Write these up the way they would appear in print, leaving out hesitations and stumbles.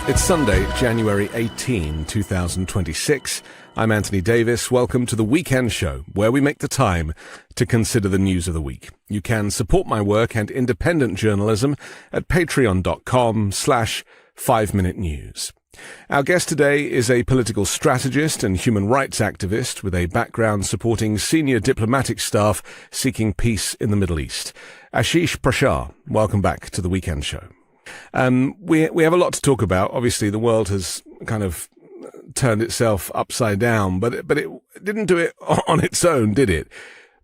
It's Sunday, January 18, 2026. I'm Anthony Davis. Welcome to the Weekend Show, where we make the time to consider the news of the week. You can support my work and independent journalism at patreon.com/5minute news. Our guest today is a political strategist and human rights activist with a background supporting senior diplomatic staff seeking peace in the Middle East. Ashish Prashar, welcome back to the Weekend Show. We have a lot to talk about. Obviously, the world has kind of turned itself upside down, but it didn't do it on its own, did it?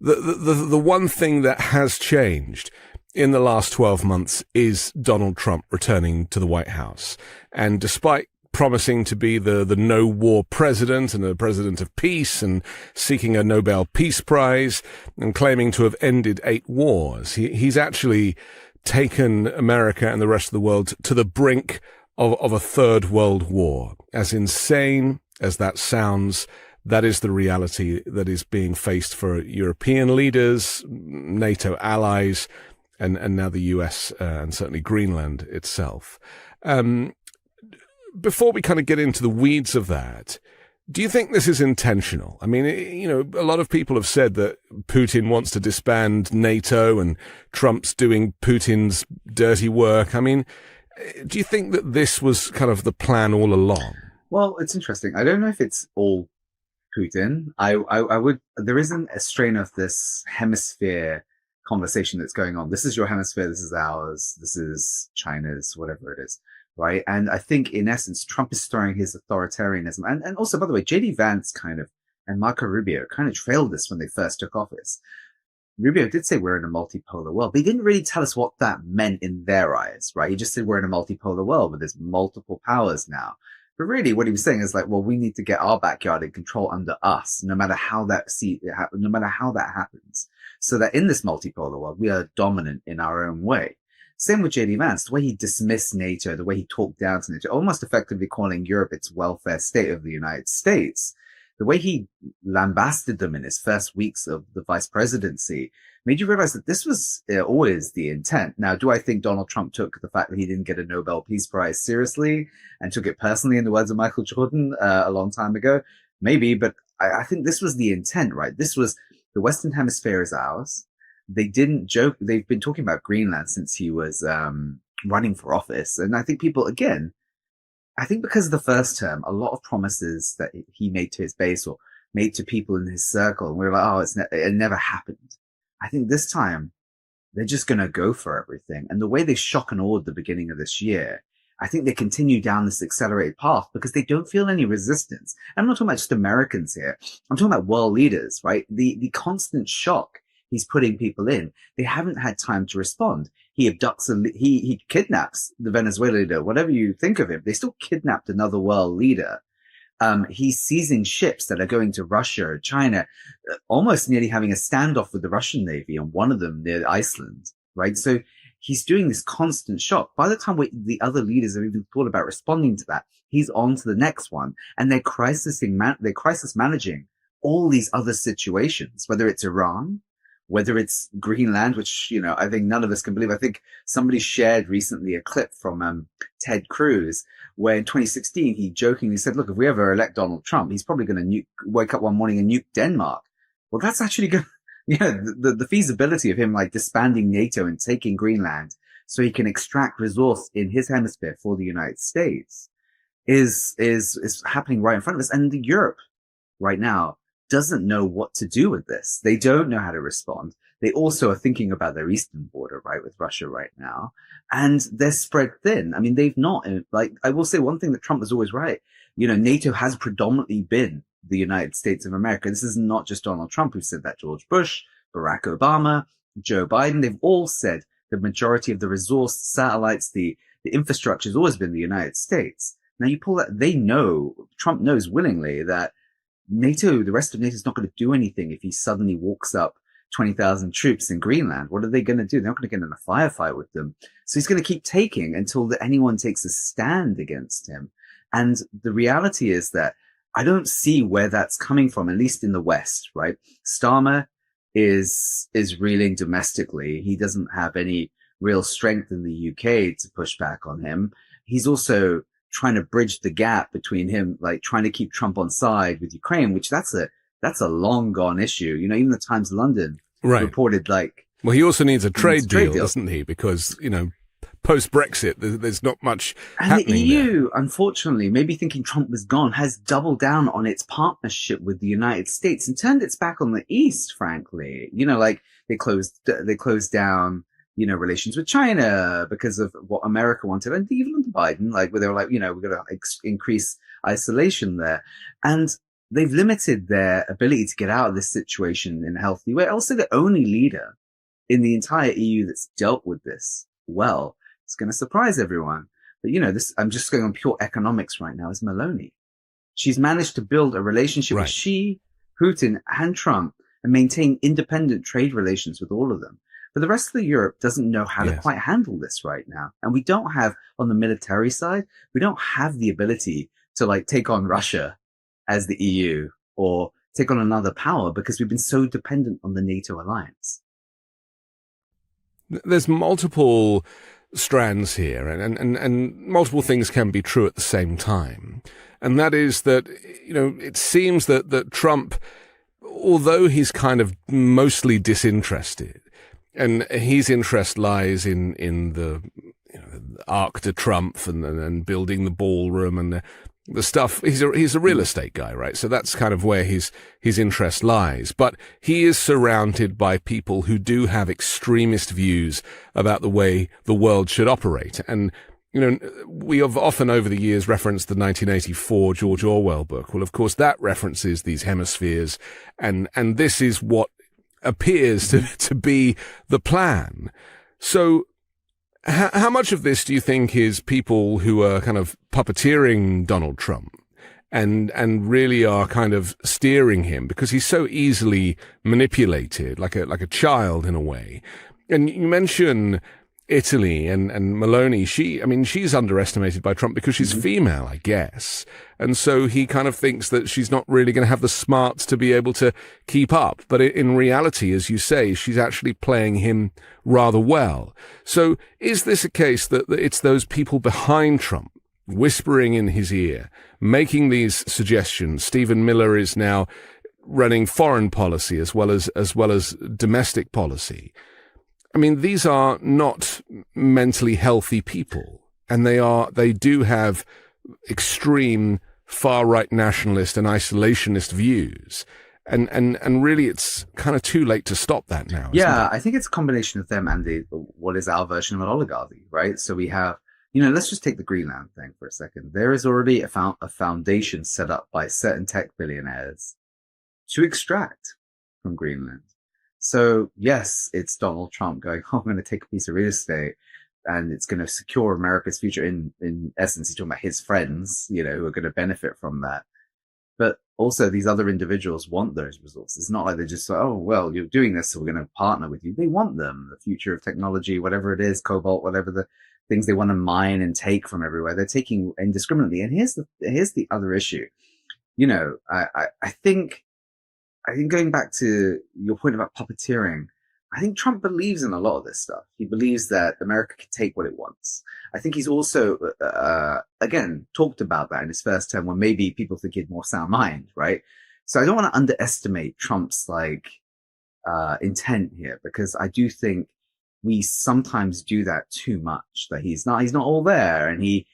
The one thing that has changed in the last 12 months is Donald Trump returning to the White House. And despite promising to be the no-war president and a president of peace and seeking a Nobel Peace Prize and claiming to have ended 8 wars, he's actually taken America and the rest of the world to the brink of a third world war. As insane as that sounds, that is the reality that is being faced for European leaders, NATO allies, and now the US and certainly Greenland itself. Before we kind of get into the weeds of that, do you think this is intentional? I mean, a lot of people have said that Putin wants to disband NATO and Trump's doing Putin's dirty work. I mean, do you think that this was kind of the plan all along? Well, it's interesting. I don't know if it's all Putin. There isn't a strain of this hemisphere conversation that's going on. This is your hemisphere. This is ours. This is China's, whatever it is. Right. And I think in essence, Trump is throwing his authoritarianism. And also, by the way, J.D. Vance and Marco Rubio kind of trailed this when they first took office. Rubio did say we're in a multipolar world. They didn't really tell us what that meant in their eyes, right? He just said we're in a multipolar world where there's multiple powers now. But really what he was saying is like, well, we need to get our backyard in control under us, no matter how that happens, so that in this multipolar world, we are dominant in our own way. Same with J.D. Vance, the way he dismissed NATO, the way he talked down to NATO, almost effectively calling Europe its welfare state of the United States, the way he lambasted them in his first weeks of the vice presidency made you realize that this was always the intent. Now, do I think Donald Trump took the fact that he didn't get a Nobel Peace Prize seriously and took it personally, in the words of Michael Jordan a long time ago? Maybe, but I think this was the intent, right? This was the Western Hemisphere is ours. They didn't joke. They've been talking about Greenland since he was running for office. And I think people, again, I think because of the first term, a lot of promises that he made to his base or made to people in his circle, and we were like, oh, it never happened. I think this time they're just going to go for everything. And the way they shock and awed the beginning of this year, I think they continue down this accelerated path because they don't feel any resistance. And I'm not talking about just Americans here. I'm talking about world leaders, right? The constant shock he's putting people in. They haven't had time to respond. He abducts, he kidnaps the Venezuela leader, whatever you think of him. They still kidnapped another world leader. He's seizing ships that are going to Russia or China, almost nearly having a standoff with the Russian Navy on one of them near Iceland, right? So he's doing this constant shock. By the time the other leaders have even thought about responding to that, he's on to the next one. And they're crisis managing all these other situations, whether it's Iran, whether it's Greenland, which, I think none of us can believe. I think somebody shared recently a clip from Ted Cruz, where in 2016, he jokingly said, look, if we ever elect Donald Trump, he's probably going to wake up one morning and nuke Denmark. Well, that's actually good. The feasibility of him like disbanding NATO and taking Greenland so he can extract resource in his hemisphere for the United States is happening right in front of us. And Europe right now doesn't know what to do with this. They don't know how to respond. They also are thinking about their eastern border, right, with Russia right now. And they're spread thin. I mean, they've not, I will say one thing that Trump was always right. NATO has predominantly been the United States of America. This is not just Donald Trump who said that. George Bush, Barack Obama, Joe Biden, they've all said the majority of the resource, satellites, the infrastructure has always been the United States. Now you pull that, Trump knows willingly that NATO, the rest of NATO is not going to do anything if he suddenly walks up 20,000 troops in Greenland. What are they going to do? They're not going to get in a firefight with them. So he's going to keep taking until anyone takes a stand against him. And the reality is that I don't see where that's coming from, at least in the West, right? Starmer is reeling domestically. He doesn't have any real strength in the UK to push back on him. He's also trying to bridge the gap between him, like trying to keep Trump on side with Ukraine, which that's a long gone issue. You know, even the Times of London reported like. Well, he also needs a trade deal, doesn't he? Because, you know, post-Brexit, there's not much happening. And the EU, there. Unfortunately, maybe thinking Trump was gone, has doubled down on its partnership with the United States and turned its back on the East, frankly. You know, like they closed down, you know, relations with China because of what America wanted. And even under Biden, like where they were like, you know, we're going to increase isolation there. And they've limited their ability to get out of this situation in a healthy way. Also, the only leader in the entire EU that's dealt with this well, it's going to surprise everyone. But, you know, this, I'm just going on pure economics right now, is Meloni. She's managed to build a relationship with Xi, Putin, and Trump and maintain independent trade relations with all of them. But the rest of Europe doesn't know how to quite handle this right now. And we don't have, on the military side, we don't have the ability to like take on Russia as the EU or take on another power because we've been so dependent on the NATO alliance. There's multiple strands here, and multiple things can be true at the same time. And that is that, you know, it seems that Trump, although he's kind of mostly disinterested, and his interest lies in the, you know, the Arc de Triomphe and building the ballroom and the stuff. He's a real estate guy, right? So that's kind of where his interest lies. But he is surrounded by people who do have extremist views about the way the world should operate. And, you know, we have often over the years referenced the 1984 George Orwell book. Well, of course, that references these hemispheres. And this is what appears to be the plan. So, how much of this do you think is people who are kind of puppeteering Donald Trump and really are kind of steering him because he's so easily manipulated, like a child in a way? And you mention Italy and Meloni. She's underestimated by Trump because she's female, I guess. And so he kind of thinks that she's not really going to have the smarts to be able to keep up. But in reality, as you say, she's actually playing him rather well. So is this a case that it's those people behind Trump whispering in his ear, making these suggestions? Stephen Miller is now running foreign policy as well as domestic policy. I mean, these are not mentally healthy people, and they do have extreme far-right nationalist and isolationist views. And really, it's kind of too late to stop that now. Yeah, I think it's a combination of them and what is our version of an oligarchy, right? So we have, you know, let's just take the Greenland thing for a second. There is already a foundation set up by certain tech billionaires to extract from Greenland. So yes, it's Donald Trump going, oh, I'm going to take a piece of real estate and it's going to secure America's future. In essence, he's talking about his friends, you know, who are going to benefit from that. But also these other individuals want those resources. It's not like they're just like, oh, well, you're doing this, so we're going to partner with you. They want them, the future of technology, whatever it is, cobalt, whatever the things they want to mine and take from everywhere. They're taking indiscriminately. And here's the other issue. You know, I think going back to your point about puppeteering, I think Trump believes in a lot of this stuff. He believes that America can take what it wants. I think he's also, again, talked about that in his first term when maybe people think he had more sound mind, right? So I don't want to underestimate Trump's intent here, because I do think we sometimes do that too much, that he's not all there and he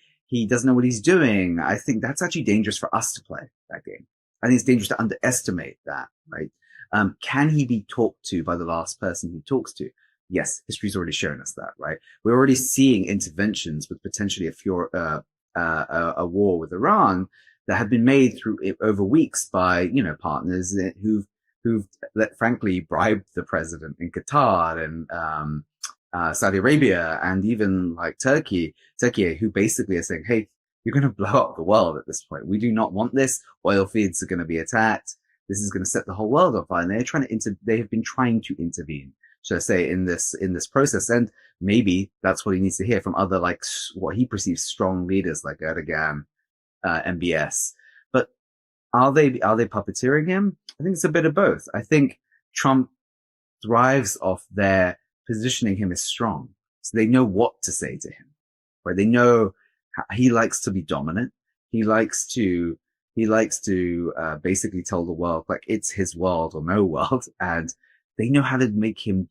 doesn't know what he's doing. I think that's actually dangerous for us to play that game. I think it's dangerous to underestimate that, right? Can he be talked to by the last person he talks to? Yes, history's already shown us that, right? We're already seeing interventions with potentially a war with Iran that have been made over weeks by, you know, partners who've frankly bribed the president in Qatar and Saudi Arabia and even like Turkey, who basically are saying, hey, you're going to blow up the world at this point. We do not want this. Oil fields are going to be attacked. This is going to set the whole world on fire. And they have been trying to intervene, should I say, in this process. And maybe that's what he needs to hear from other, like, what he perceives strong leaders like Erdogan, MBS. But are they puppeteering him? I think it's a bit of both. I think Trump thrives off their positioning him as strong. So they know what to say to him, right? They know he likes to be dominant. He likes to basically tell the world like it's his world or no world, and they know how to make him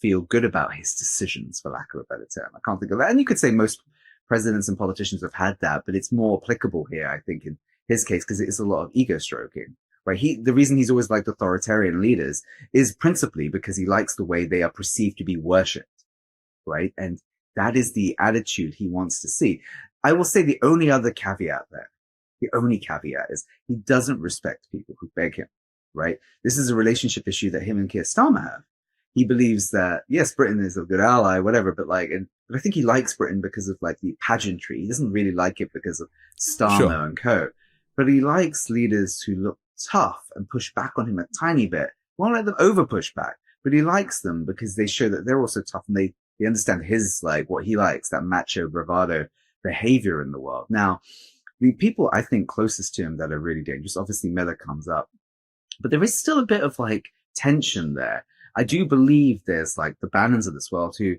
feel good about his decisions, for lack of a better term. I can't think of that. And you could say most presidents and politicians have had that, but it's more applicable here, I think, in his case, because it is a lot of ego stroking. Right? The reason he's always liked authoritarian leaders is principally because he likes the way they are perceived to be worshipped. Right? And that is the attitude he wants to see. I will say the only caveat is he doesn't respect people who beg him. Right? This is a relationship issue that him and Keir Starmer have. He believes that, yes, Britain is a good ally, whatever, but I think he likes Britain because of like the pageantry. He doesn't really like it because of Starmer and co. But he likes leaders who look tough and push back on him a tiny bit. Won't let them over push back, but he likes them because they show that they're also tough and they understand his, like, what he likes, that macho bravado behavior in the world. Now, the people I think closest to him that are really dangerous, obviously Miller comes up, but there is still a bit of like tension there. I do believe there's like the Bannons of this world who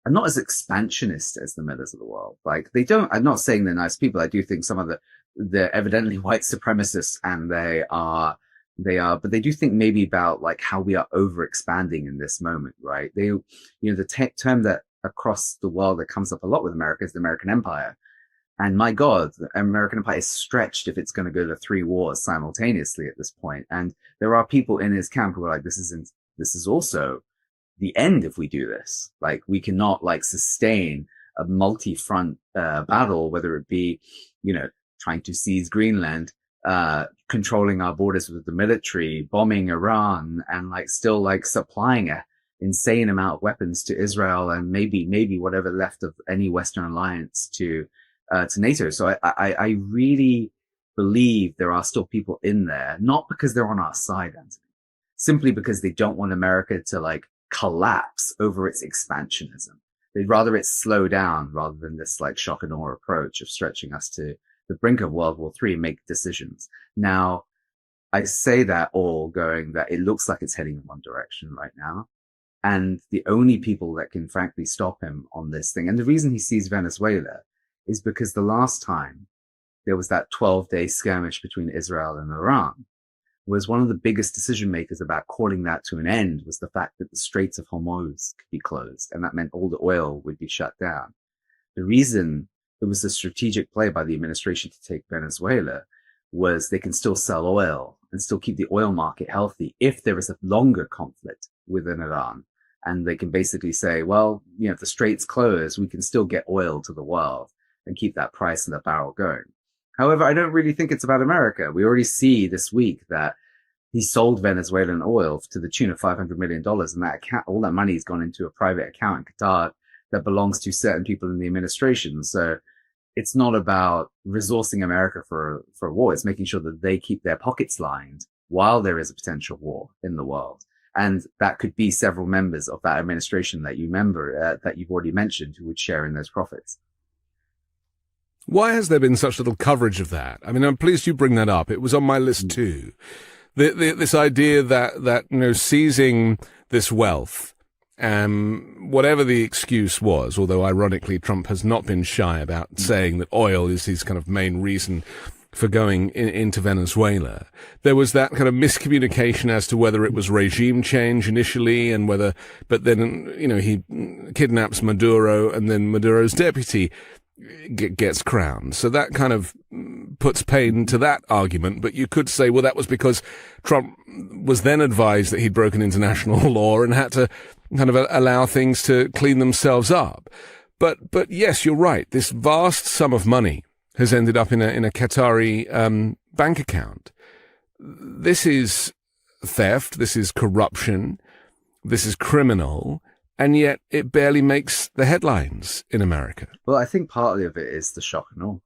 are not as expansionist as the Millers of the world. Like I'm not saying they're nice people. I do think some of they're evidently white supremacists and they are, but they do think maybe about like how we are over expanding in this moment, right? The term that across the world that comes up a lot with America is the American Empire. And my God, the American Empire is stretched if it's going to go to 3 wars simultaneously at this point. And there are people in his camp who are like, this is also the end if we do this. Like, we cannot like sustain a multi-front battle, whether it be, trying to seize Greenland, controlling our borders with the military, bombing Iran, and like still like supplying a insane amount of weapons to Israel and maybe whatever left of any Western alliance to NATO. So I really believe there are still people in there, not because they're on our side, Anthony, simply because they don't want America to like collapse over its expansionism. They'd rather it slow down rather than this like shock and awe approach of stretching us to the brink of World War III and make decisions. Now, I say that all going that it looks like it's heading in one direction right now. And the only people that can frankly stop him on this thing, and the reason he sees Venezuela is because the last time there was that 12-day skirmish between Israel and Iran, was one of the biggest decision makers about calling that to an end was the fact that the Straits of Hormuz could be closed, and that meant all the oil would be shut down. The reason it was a strategic play by the administration to take Venezuela was they can still sell oil and still keep the oil market healthy if there is a longer conflict within Iran. And they can basically say, well, if the straits close, we can still get oil to the world and keep that price and the barrel going. However, I don't really think it's about America. We already see this week that he sold Venezuelan oil to the tune of $500 million. And that account, all that money has gone into a private account in Qatar that belongs to certain people in the administration. So it's not about resourcing America for a war. It's making sure that they keep their pockets lined while there is a potential war in the world. And that could be several members of that administration that that you've already mentioned who would share in those profits. Why has there been such little coverage of that? I mean, I'm pleased you bring that up. It was on my list too. This idea that seizing this wealth, whatever the excuse was, although ironically Trump has not been shy about saying that oil is his kind of main reason for going into Venezuela, there was that kind of miscommunication as to whether it was regime change initially and but then, he kidnaps Maduro and then Maduro's deputy gets crowned. So that kind of puts pain to that argument. But you could say, well, that was because Trump was then advised that he'd broken international law and had to kind of allow things to clean themselves up. But yes, you're right. This vast sum of money has ended up in a Qatari bank account. This is theft. This is corruption. This is criminal. And yet it barely makes the headlines in America. Well, I think partly of it is the shock and awe.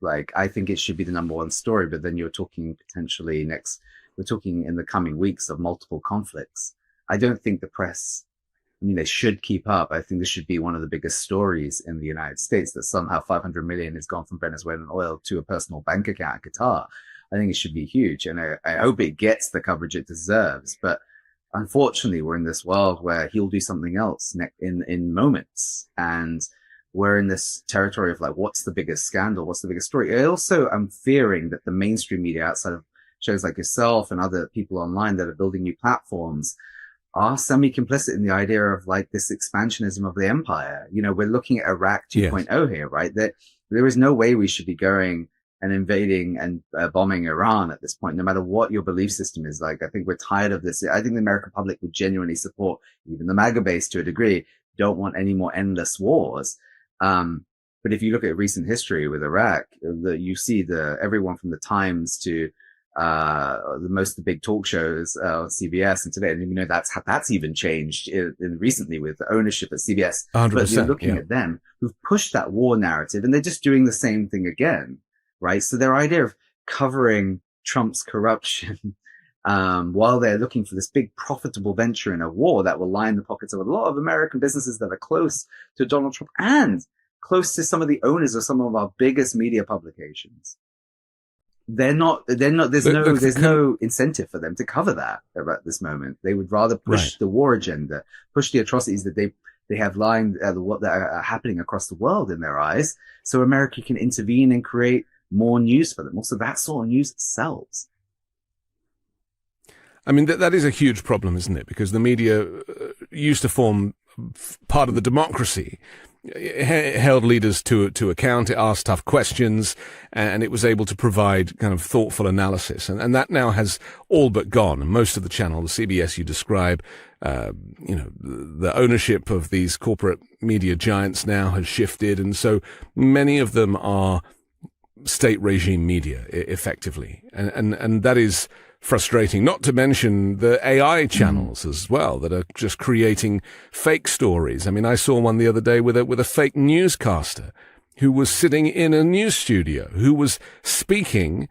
Like, I think it should be the number one story, but then you're talking we're talking in the coming weeks of multiple conflicts. I don't think the press, they should keep up. I think this should be one of the biggest stories in the United States, that somehow 500 million has gone from Venezuelan oil to a personal bank account in Qatar. I think it should be huge. And I hope it gets the coverage it deserves. But unfortunately, we're in this world where he'll do something else in moments. And we're in this territory of like, what's the biggest scandal? What's the biggest story? I also am fearing that the mainstream media outside of shows like yourself and other people online that are building new platforms are semi-complicit in the idea of like this expansionism of the empire. You know, we're looking at Iraq 2.0 here, right? That there is no way we should be going and invading and bombing Iran at this point, no matter what your belief system is. Like, I think we're tired of this. I think the American public would genuinely support, even the MAGA base to a degree, don't want any more endless wars. But if you look at recent history with Iraq, you see everyone from the Times to the big talk shows, CBS and today, and you know that's even changed recently with the ownership at CBS. 100%, but you're looking at them who've pushed that war narrative, and they're just doing the same thing again, right? So their idea of covering Trump's corruption while they're looking for this big profitable venture in a war that will line the pockets of a lot of American businesses that are close to Donald Trump and close to some of the owners of some of our biggest media publications. There's no incentive for them to cover that at this moment. They would rather push the war agenda, push the atrocities that they have lying, what that are happening across the world in their eyes, so America can intervene and create more news for them. Also, that sort of news sells. I mean, that is a huge problem, isn't it? Because the media used to form part of the democracy. It held leaders to account, it asked tough questions, and it was able to provide kind of thoughtful analysis. And that now has all but gone. And most of the channel, the CBS you describe, the ownership of these corporate media giants now has shifted. And so many of them are state regime media, effectively. And that is frustrating, not to mention the AI channels as well that are just creating fake stories. I mean, I saw one the other day with a fake newscaster who was sitting in a news studio, who was speaking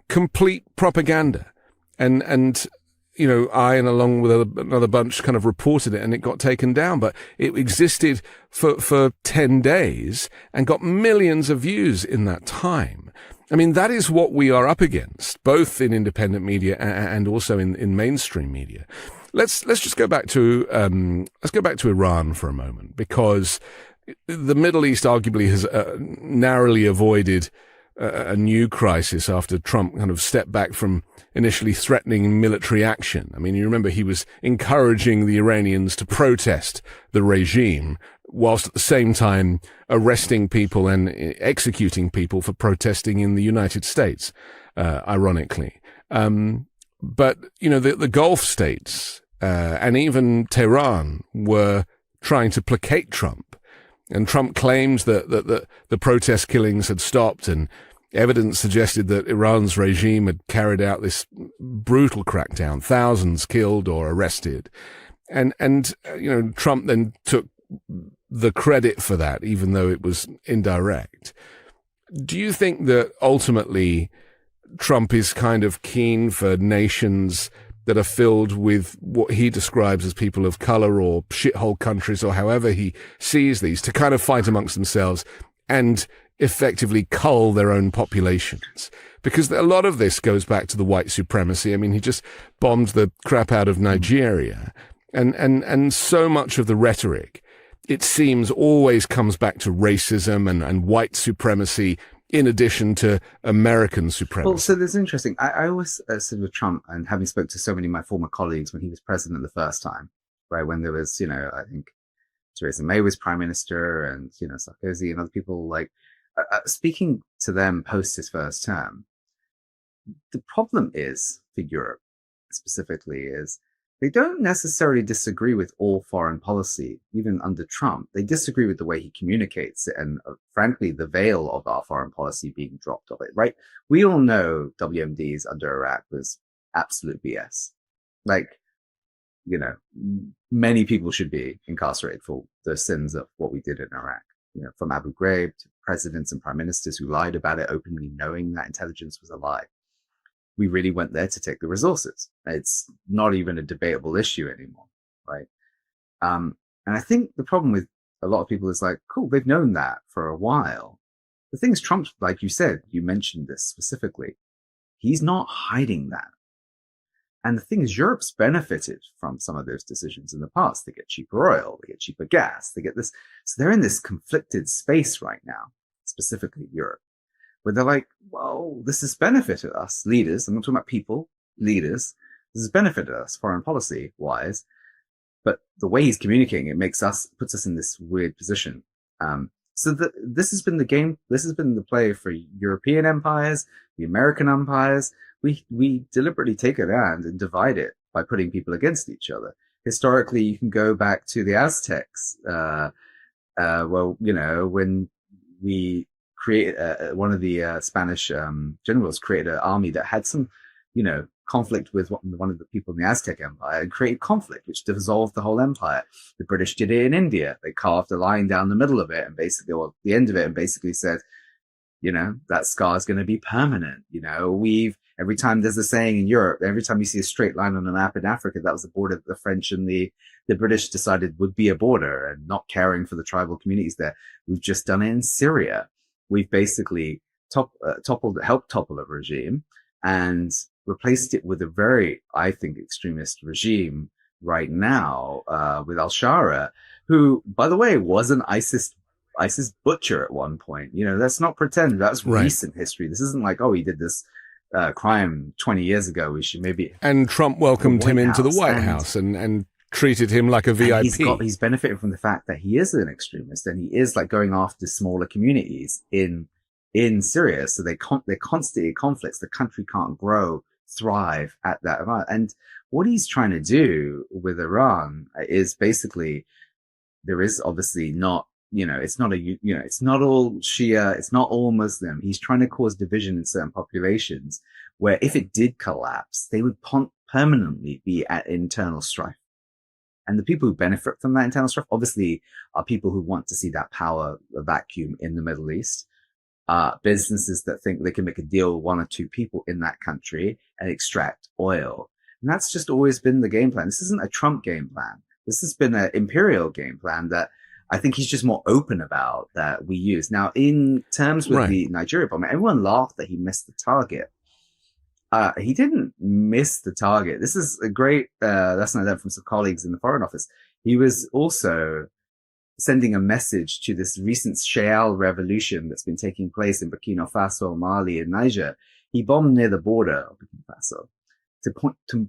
complete propaganda. And you know, I and along with another bunch kind of reported it, and it got taken down, but it existed for 10 days and got millions of views in that time. I mean, that is what we are up against, both in independent media and also in mainstream media. Let's just go back to Iran for a moment, because the Middle East arguably has narrowly avoided a new crisis after Trump kind of stepped back from initially threatening military action. I mean, you remember he was encouraging the Iranians to protest the regime, whilst at the same time arresting people and executing people for protesting in the United States, ironically. But, you know, the Gulf states and even Tehran were trying to placate Trump. And Trump claims that the protest killings had stopped, and evidence suggested that Iran's regime had carried out this brutal crackdown, thousands killed or arrested. And you know, Trump then took the credit for that, even though it was indirect. Do you think that ultimately Trump is kind of keen for nations that are filled with what he describes as people of color or shithole countries, or however he sees these, to kind of fight amongst themselves and effectively cull their own populations? Because a lot of this goes back to the white supremacy. I mean, he just bombed the crap out of Nigeria, and so much of the rhetoric, it seems, always comes back to racism and white supremacy, in addition to American supremacy. Well, so this is interesting. I always said with Trump, and having spoken to so many of my former colleagues when he was president the first time, right, when there was, you know, I think Theresa May was prime minister, and, you know, Sarkozy and other people, like, speaking to them post his first term, the problem is, for Europe specifically, is they don't necessarily disagree with all foreign policy, even under Trump. They disagree with the way he communicates it, and frankly, the veil of our foreign policy being dropped of it, right? We all know WMDs under Iraq was absolute BS. Like, you know, many people should be incarcerated for the sins of what we did in Iraq. You know, from Abu Ghraib to presidents and prime ministers who lied about it openly, knowing that intelligence was a lie. We really went there to take the resources. It's not even a debatable issue anymore, right? And I think the problem with a lot of people is like, cool, they've known that for a while. The thing is, Trump, like you said, you mentioned this specifically, he's not hiding that. And the thing is, Europe's benefited from some of those decisions in the past. They get cheaper oil, they get cheaper gas, they get this. So they're in this conflicted space right now, specifically Europe, where they're like, well, this has benefited us, leaders. I'm not talking about people, leaders. This has benefited us foreign policy wise. But the way he's communicating, puts us in this weird position. This has been the game. This has been the play for European empires, the American empires. We deliberately take a land and divide it by putting people against each other. Historically, you can go back to the Aztecs. When we created one of the Spanish generals created an army that had some, conflict with one of the people in the Aztec Empire and created conflict, which dissolved the whole empire. The British did it in India. They carved a line down the middle of it and basically, or the end of it, and basically said, that scar is going to be permanent. Every time there's a saying in Europe, every time you see a straight line on a map in Africa, that was the border that the French and the British decided would be a border, and not caring for the tribal communities there. We've just done it in Syria. We've basically helped topple a regime and replaced it with a very, I think, extremist regime right now, with al-Shara, who, by the way, was an ISIS butcher at one point. Let's not pretend that's recent history. This isn't like, he did this crime 20 years ago. We should maybe. And Trump welcomed him into the White House and treated him like a VIP. He's benefited from the fact that he is an extremist, and he is like going after smaller communities in Syria. So they're constantly conflicts. The country can't grow, thrive at that amount. And what he's trying to do with Iran is basically, there is obviously not, it's not it's not all Shia, it's not all Muslim. He's trying to cause division in certain populations where if it did collapse, they would permanently be at internal strife. And the people who benefit from that internal strife obviously are people who want to see that power vacuum in the Middle East. Businesses that think they can make a deal with one or two people in that country and extract oil. And that's just always been the game plan. This isn't a Trump game plan. This has been an imperial game plan that I think he's just more open about, that we use. Now, in terms with the Nigeria bombing, everyone laughed that he missed the target. He didn't miss the target. This is a great lesson I learned from some colleagues in the Foreign Office. He was also sending a message to this recent Shale revolution that's been taking place in Burkina Faso, Mali, and Niger. He bombed near the border of Burkina Faso to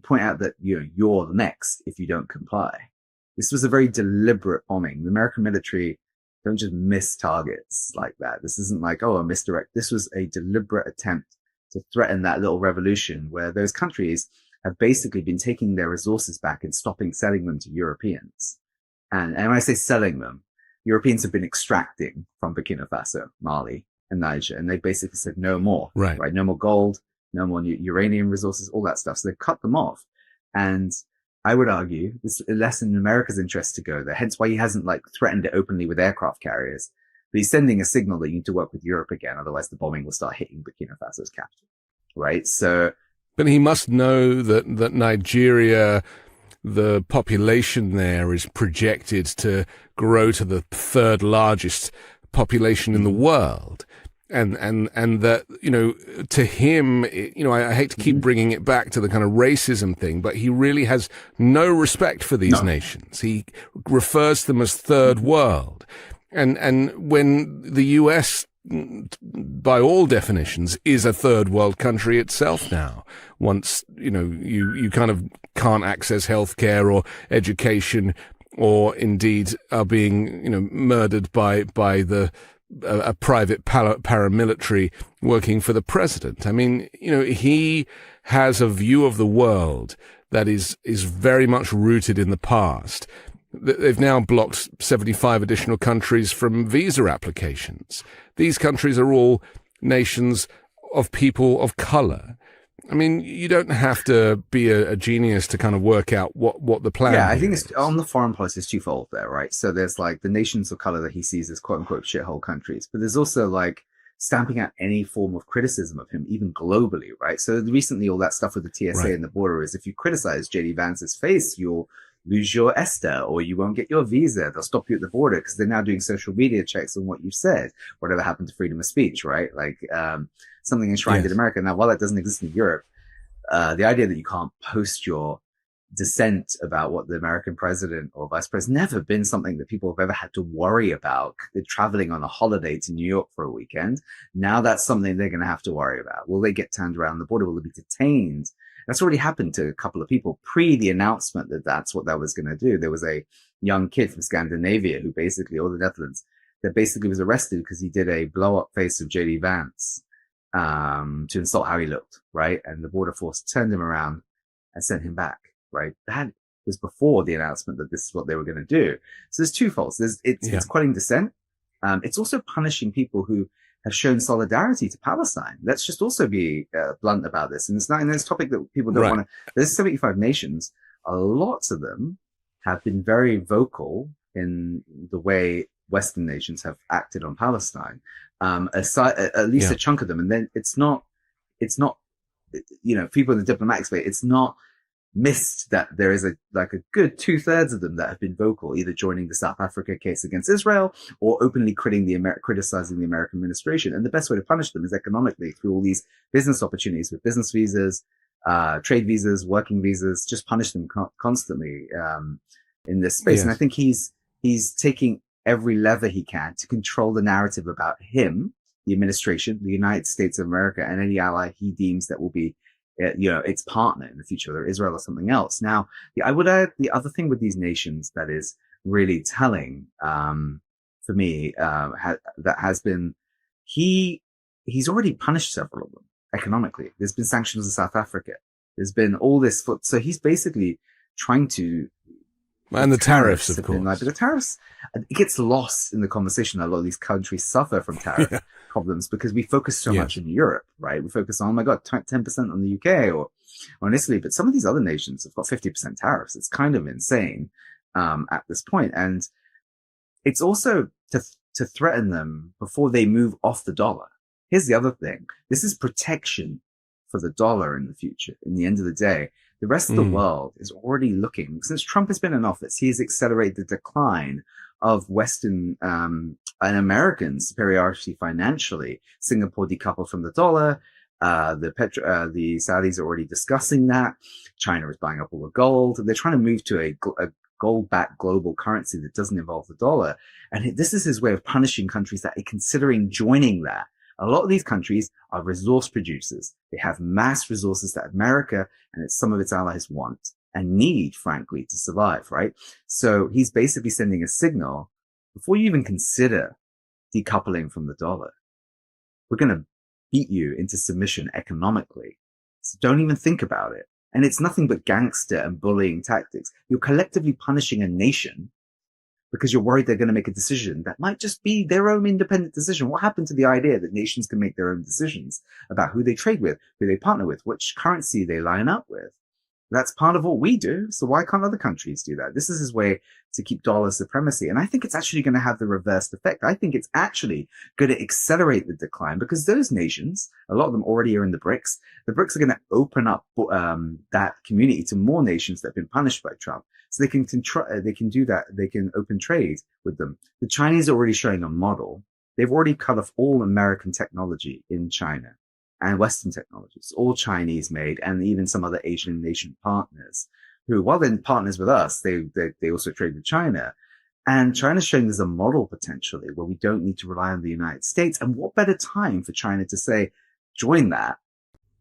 point out that you're next if you don't comply. This was a very deliberate bombing. The American military don't just miss targets like that. This isn't like, a misdirect. This was a deliberate attempt to threaten that little revolution where those countries have basically been taking their resources back and stopping selling them to Europeans. And when I say selling them, Europeans have been extracting from Burkina Faso, Mali, and Niger, and they basically said no more. Right? No more gold, no more uranium resources, all that stuff. So they've cut them off. And I would argue it's less in America's interest to go there. Hence why he hasn't threatened it openly with aircraft carriers. But he's sending a signal that you need to work with Europe again, otherwise the bombing will start hitting Burkina Faso's capital. Right? So, but he must know that Nigeria, the population there is projected to grow to the third largest population in the world. And that, to him, I hate to keep bringing it back to the kind of racism thing, but he really has no respect for these nations. He refers to them as third world. And when the US, by all definitions, is a third world country itself now, once, you kind of can't access healthcare or education, or indeed are being, murdered by a private paramilitary working for the president. I mean, he has a view of the world that is very much rooted in the past. They've now blocked 75 additional countries from visa applications. These countries are all nations of people of color. I mean, you don't have to be a genius to kind of work out what the plan is. Yeah, I think it's on the foreign policy, it's twofold there, right? So there's the nations of color that he sees as quote unquote shithole countries, but there's also stamping out any form of criticism of him, even globally, right? So recently, all that stuff with the TSA and the border is if you criticize JD Vance's face, you'll lose your ESTA or you won't get your visa. They'll stop you at the border because they're now doing social media checks on what you said. Whatever happened to freedom of speech, right? Something enshrined in America. Now, while that doesn't exist in Europe, the idea that you can't post your dissent about what the American president or vice president never been something that people have ever had to worry about. They're traveling on a holiday to New York for a weekend. Now that's something they're going to have to worry about. Will they get turned around the border? Will they be detained? That's already happened to a couple of people pre the announcement that that's what that was going to do. There was a young kid from Scandinavia who basically, or the Netherlands, that basically was arrested because he did a blow up face of JD Vance, to insult how he looked, right? And the border force turned him around and sent him back. Right, that was before the announcement that this is what they were going to do. So there's two faults. It's quelling dissent. It's also punishing people who have shown solidarity to Palestine. Let's just also be blunt about this. And it's not in this topic that people don't want to. There's 75 nations. A lot of them have been very vocal in the way Western nations have acted on Palestine. At least a chunk of them, and then it's not. People in the diplomatic space. It's not missed that there is a good 2/3 of them that have been vocal, either joining the South Africa case against Israel or openly criticizing the American administration. And the best way to punish them is economically through all these business opportunities with business visas, trade visas, working visas. Just punish them constantly in this space. Yes. And I think he's taking every lever he can to control the narrative about him, the administration, the United States of America, and any ally he deems that will be its partner in the future, whether Israel or something else. Now, I would add the other thing with these nations that is really telling for me that has been he's already punished several of them economically. There's been sanctions in South Africa. There's been all this so he's basically trying to. And the tariffs, of course. But the tariffs, it gets lost in the conversation. A lot of these countries suffer from tariff problems because we focus so much in Europe, right? We focus on, oh my God, 10% on the UK or on Italy. But some of these other nations have got 50% tariffs. It's kind of insane at this point. And it's also to threaten them before they move off the dollar. Here's the other thing. This is protection for the dollar in the future. In the end of the day, the rest of the world is already looking, since Trump has been in office, he has accelerated the decline of Western and American superiority financially. Singapore decoupled from the dollar. The Saudis are already discussing that. China is buying up all the gold. They're trying to move to a gold-backed global currency that doesn't involve the dollar. And this is his way of punishing countries that are considering joining that. A lot of these countries are resource producers. They have mass resources that America and some of its allies want and need, frankly, to survive, right? So he's basically sending a signal before you even consider decoupling from the dollar. We're going to beat you into submission economically. So don't even think about it. And it's nothing but gangster and bullying tactics. You're collectively punishing a nation because you're worried they're going to make a decision that might just be their own independent decision. What happened to the idea that nations can make their own decisions about who they trade with, who they partner with, which currency they line up with? That's part of what we do. So why can't other countries do that? This is his way to keep dollar supremacy. And I think it's actually going to have the reversed effect. I think it's actually going to accelerate the decline because those nations, a lot of them already are in the BRICS. The BRICS are going to open up that community to more nations that have been punished by Trump. So they can do that. They can open trade with them. The Chinese are already showing a model. They've already cut off all American technology in China and Western technologies, all Chinese made, and even some other Asian nation partners who, while they're partners with us, they also trade with China. And China's showing there's a model potentially where we don't need to rely on the United States. And what better time for China to say, join that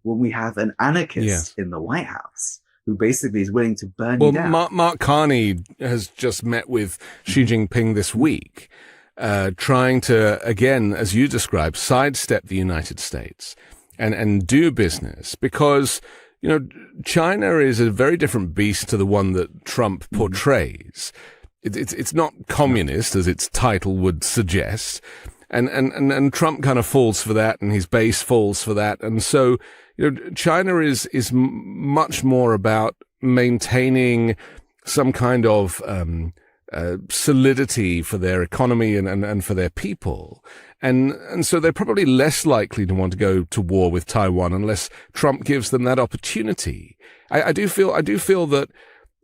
when we have an anarchist in the White House who basically is willing to burn you down. Mark Carney has just met with Xi Jinping this week, trying to, again, as you described, sidestep the United States and do business because, China is a very different beast to the one that Trump portrays. It's not communist, as its title would suggest. And Trump kind of falls for that, and his base falls for that. And so, China is much more about maintaining some kind of solidity for their economy and for their people. And so they're probably less likely to want to go to war with Taiwan unless Trump gives them that opportunity. I do feel that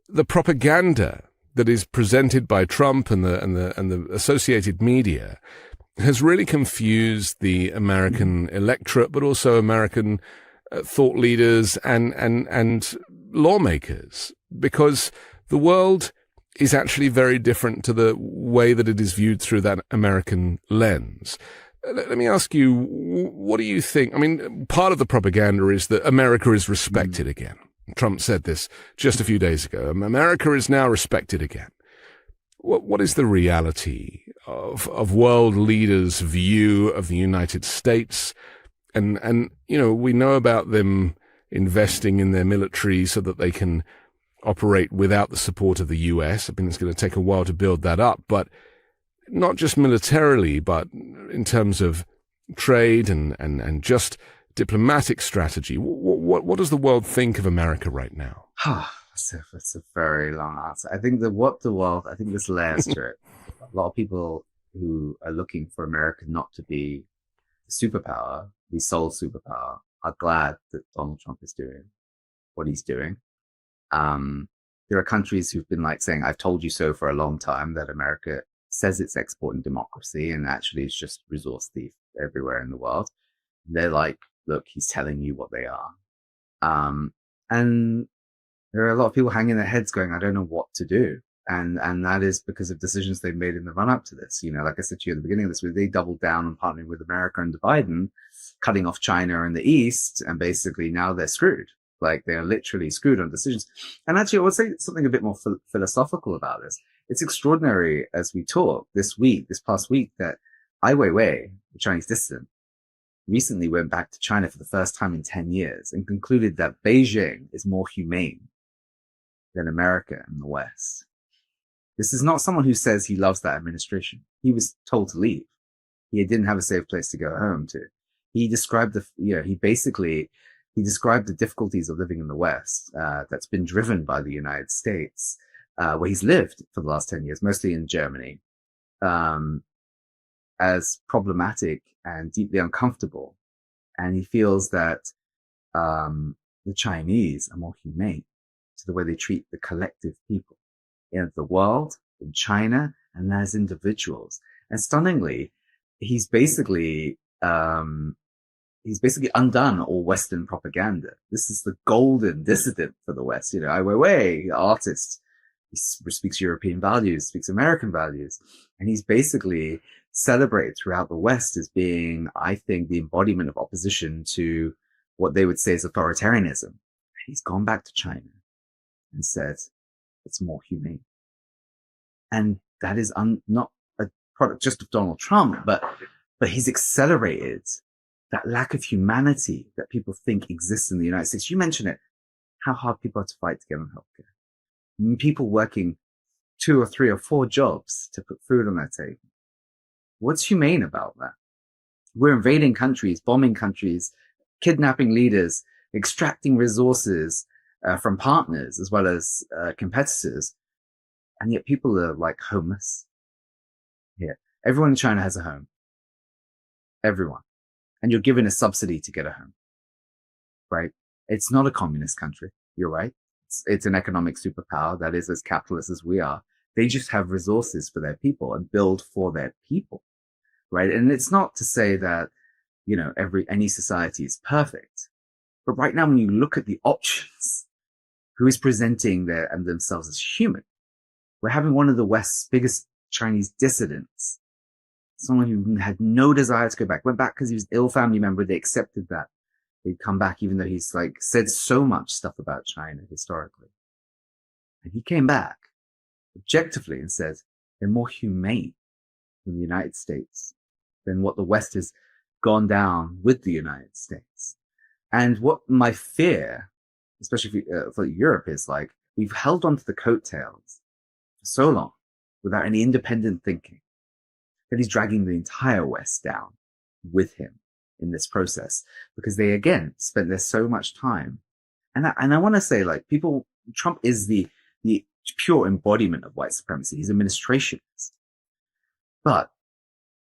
the propaganda that is presented by Trump and the associated media has really confused the American electorate, but also American thought leaders and lawmakers, because the world is actually very different to the way that it is viewed through that American lens. Let me ask you, what do you think? I mean, part of the propaganda is that America is respected again. Trump said this just a few days ago. America is now respected again. What is the reality of world leaders' view of the United States? And you know, we know about them investing in their military so that they can operate without the support of the US. I mean, it's going to take a while to build that up, but not just militarily, but in terms of trade and just diplomatic strategy. What does the world think of America right now? That's a very long answer. I think I think there's layers to it. A lot of people who are looking for America not to be the superpower, the sole superpower, are glad that Donald Trump is doing what he's doing. There are countries who've been like saying, I've told you so for a long time, that America says it's exporting democracy and actually it's just resource thief everywhere in the world. They're like, look, he's telling you what they are. And there are a lot of people hanging their heads going, I don't know what to do. And that is because of decisions they've made in the run up to this. You know, like I said to you at the beginning of this, they doubled down on partnering with America under Biden, cutting off China in the East, and basically now they're screwed. Like they're literally screwed on decisions. And actually, I would say something a bit more philosophical about this. It's extraordinary as we talk this past week, that Ai Weiwei, the Chinese dissident, recently went back to China for the first time in 10 years and concluded that Beijing is more humane than America and the West. This is not someone who says he loves that administration. He was told to leave. He didn't have a safe place to go home to. He described he described the difficulties of living in the West, that's been driven by the United States, where he's lived for the last 10 years, mostly in Germany, as problematic and deeply uncomfortable. And he feels that the Chinese are more humane to the way they treat the collective people in the world, in China, and as individuals. And stunningly, he's basically undone all Western propaganda. This is the golden dissident for the West. You know, Ai Weiwei, artist, he speaks European values, speaks American values, and he's basically celebrated throughout the West as being, I think, the embodiment of opposition to what they would say is authoritarianism. He's gone back to China and said it's more humane. And that is not a product just of Donald Trump, but he's accelerated that lack of humanity that people think exists in the United States. You mentioned it, how hard people are to fight to get on healthcare. People working 2 or 3 or 4 jobs to put food on their table. What's humane about that? We're invading countries, bombing countries, kidnapping leaders, extracting resources from partners as well as competitors. And yet people are like homeless here. Everyone in China has a home. Everyone. And you're given a subsidy to get a home, right? It's not a communist country. You're right. It's an economic superpower that is as capitalist as we are. They just have resources for their people and build for their people, right? And it's not to say that, you know, any society is perfect. But right now, when you look at the options, who is presenting themselves as human, we're having one of the West's biggest Chinese dissidents, someone who had no desire to go back, went back because he was an ill family member. They accepted that he'd come back, even though he's like said so much stuff about China historically. And he came back objectively and says they're more humane than the United States, than what the West has gone down with the United States. And what my fear, especially for Europe, is like, we've held on to the coattails for so long without any independent thinking that he's dragging the entire West down with him in this process, because they, again, spent there so much time. And I want to say, like, Trump is the pure embodiment of white supremacy. He's a administrationist. But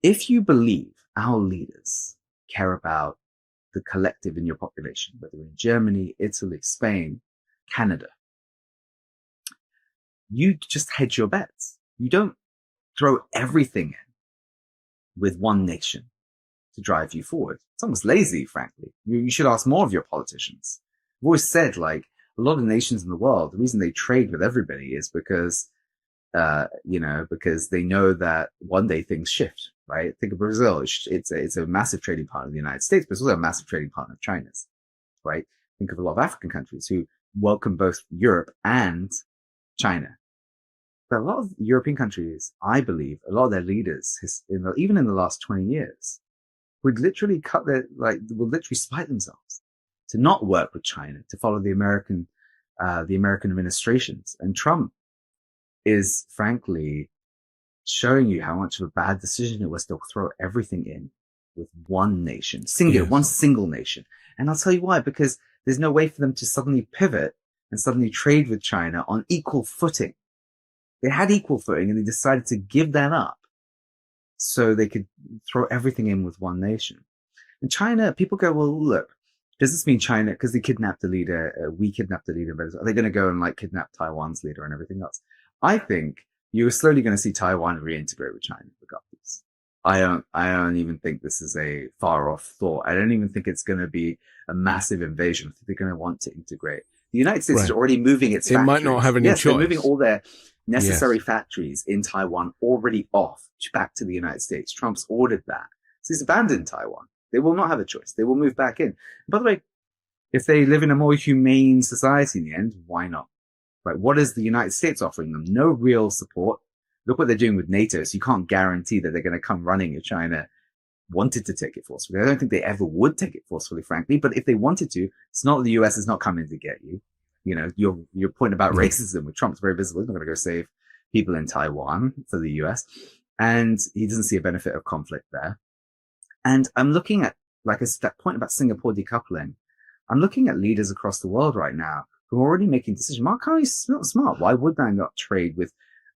if you believe our leaders care about the collective in your population, whether in Germany, Italy, Spain, Canada, you just hedge your bets. You don't throw everything in with one nation. to drive you forward. It's almost lazy, frankly. You should ask more of your politicians. I've always said, like, a lot of nations in the world, the reason they trade with everybody is because, because they know that one day things shift, right? Think of Brazil. It's a massive trading partner of the United States, but it's also a massive trading partner of China's, right? Think of a lot of African countries who welcome both Europe and China. But a lot of European countries, I believe, a lot of their leaders, even in the last 20 years, would literally will literally spite themselves to not work with China, to follow the American administrations. And Trump is frankly showing you how much of a bad decision it was to throw everything in with one nation, one single nation. And I'll tell you why, because there's no way for them to suddenly pivot and suddenly trade with China on equal footing. They had equal footing and they decided to give that up so they could throw everything in with one nation. And China, people go, well, look, does this mean China, because they kidnapped the leader, we kidnapped the leader of Venezuela, are they going to go and kidnap Taiwan's leader and everything else? I think you're slowly going to see Taiwan reintegrate with China regardless. I don't even think this is a far off thought. I don't even think it's going to be a massive invasion. I think they're going to want to integrate. The United States is already moving its factories. It might not have any choice. They're moving all their necessary factories in Taiwan already off back to the United States. Trump's ordered that. So he's abandoned Taiwan. They will not have a choice. They will move back in. And by the way, if they live in a more humane society in the end, why not? Right? What is the United States offering them? No real support. Look what they're doing with NATO. So you can't guarantee that they're going to come running if China wanted to take it forcefully. I don't think they ever would take it forcefully, frankly. But if they wanted to, it's not the US is not coming to get you. You know, your point about racism with Trump's very visible. He's not going to go save people in Taiwan for the US. And he doesn't see a benefit of conflict there. And I'm looking at, like I said, that point about Singapore decoupling. I'm looking at leaders across the world right now who are already making decisions. Mark Carney's not smart. Why would I not trade with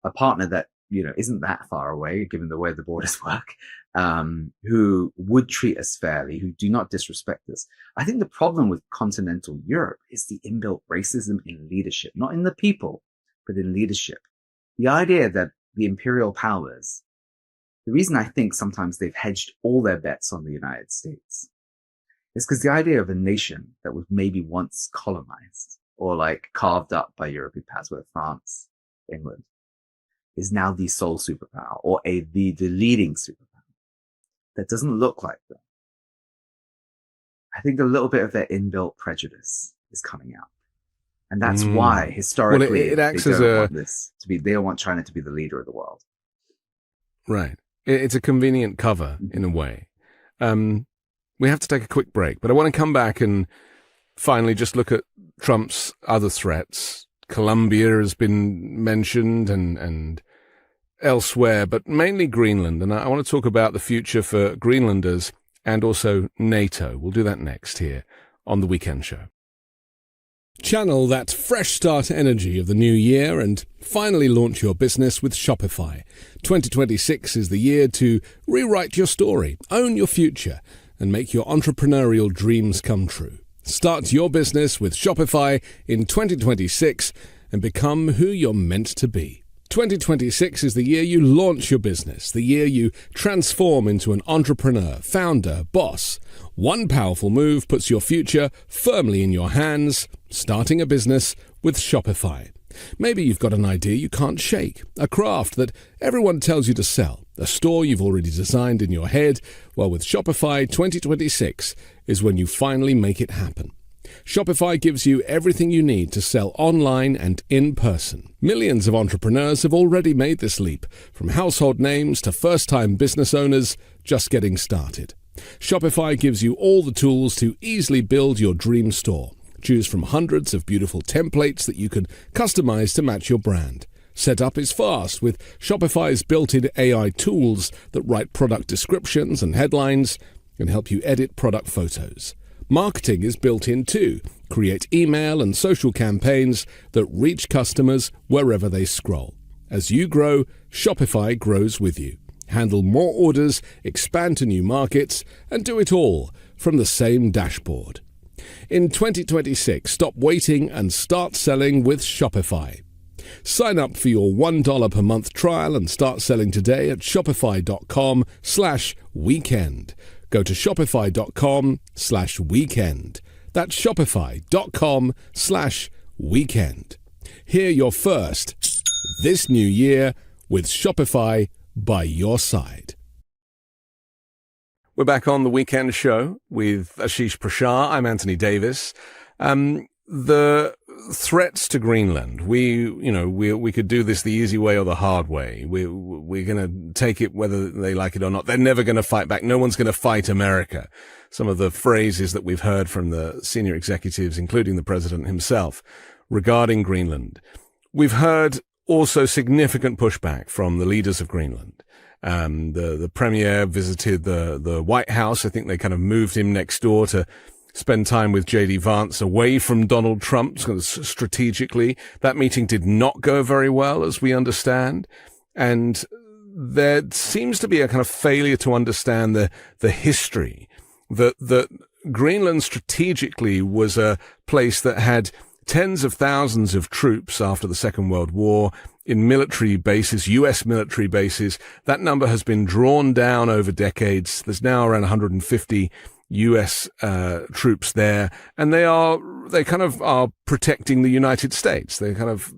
a partner that, isn't that far away, given the way the borders work, who would treat us fairly, who do not disrespect us? I think the problem with continental Europe is the inbuilt racism in leadership, not in the people, but in leadership. The idea that the imperial powers, the reason I think sometimes they've hedged all their bets on the United States is because the idea of a nation that was maybe once colonized or carved up by European powers, whether France, England, is now the sole superpower or the leading superpower. That doesn't look like them. I think a little bit of their inbuilt prejudice is coming out. And that's why historically it acts they as they don't want China to be the leader of the world. Right. It's a convenient cover in a way. We have to take a quick break, but I want to come back and finally just look at Trump's other threats. Colombia has been mentioned and elsewhere, but mainly Greenland. And I want to talk about the future for Greenlanders and also NATO. We'll do that next here on The Weekend Show. Channel that fresh start energy of the new year and finally launch your business with Shopify. 2026 is the year to rewrite your story, own your future, and make your entrepreneurial dreams come true. Start your business with Shopify in 2026 and become who you're meant to be. 2026 is the year you launch your business, the year you transform into an entrepreneur, founder, boss. One powerful move puts your future firmly in your hands, starting a business with Shopify. Maybe you've got an idea you can't shake, a craft that everyone tells you to sell, a store you've already designed in your head. Well, with Shopify, 2026 is when you finally make it happen. Shopify gives you everything you need to sell online and in person. Millions of entrepreneurs have already made this leap, from household names to first-time business owners just getting started. Shopify gives you all the tools to easily build your dream store. Choose from hundreds of beautiful templates that you can customize to match your brand. Setup is fast with Shopify's built-in AI tools that write product descriptions and headlines and help you edit product photos. Marketing is built in too. Create email and social campaigns that reach customers wherever they scroll. As you grow, Shopify grows with you. Handle more orders, expand to new markets, and do it all from the same dashboard. In 2026, stop waiting and start selling with Shopify. Sign up for your $1 per month trial and start selling today at shopify.com/weekend. Go to shopify.com/weekend. That's shopify.com/weekend. Hear your first this new year with Shopify by your side. We're back on the weekend show with Ashish Prashar. I'm Anthony Davis. The threats to Greenland, we could do this the easy way or the hard way. We're going to take it whether they like it or not. They're never going to fight back. No one's going to fight America. Some of the phrases that we've heard from the senior executives, including the president himself, regarding Greenland. We've heard also significant pushback from the leaders of Greenland. The premier visited the White House. I think they kind of moved him next door to spend time with J.D. Vance away from Donald Trump strategically. That meeting did not go very well, as we understand. And there seems to be a kind of failure to understand the history that Greenland strategically was a place that had tens of thousands of troops after the Second World War in military bases, U.S. military bases. That number has been drawn down over decades. There's now around 150 U.S. troops there, and they kind of are protecting the United States. They're kind of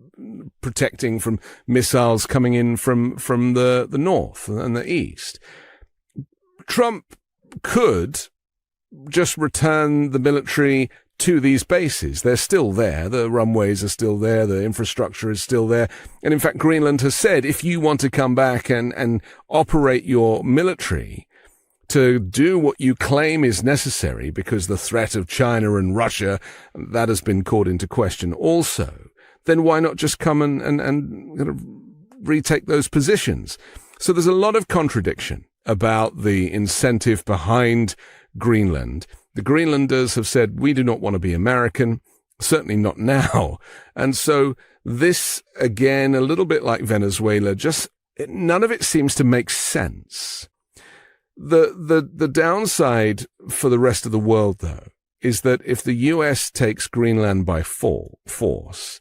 protecting from missiles coming in from the north and the east. Trump could just return the military to these bases. They're still there. The runways are still there. The infrastructure is still there. And in fact, Greenland has said, if you want to come back and operate your military to do what you claim is necessary, because the threat of China and Russia, that has been called into question also, then why not just come and kind of retake those positions? So there's a lot of contradiction about the incentive behind Greenland. The Greenlanders have said, we do not want to be American, certainly not now. And so this, again, a little bit like Venezuela, none of it seems to make sense. The downside for the rest of the world, though, is that if the US takes Greenland by force,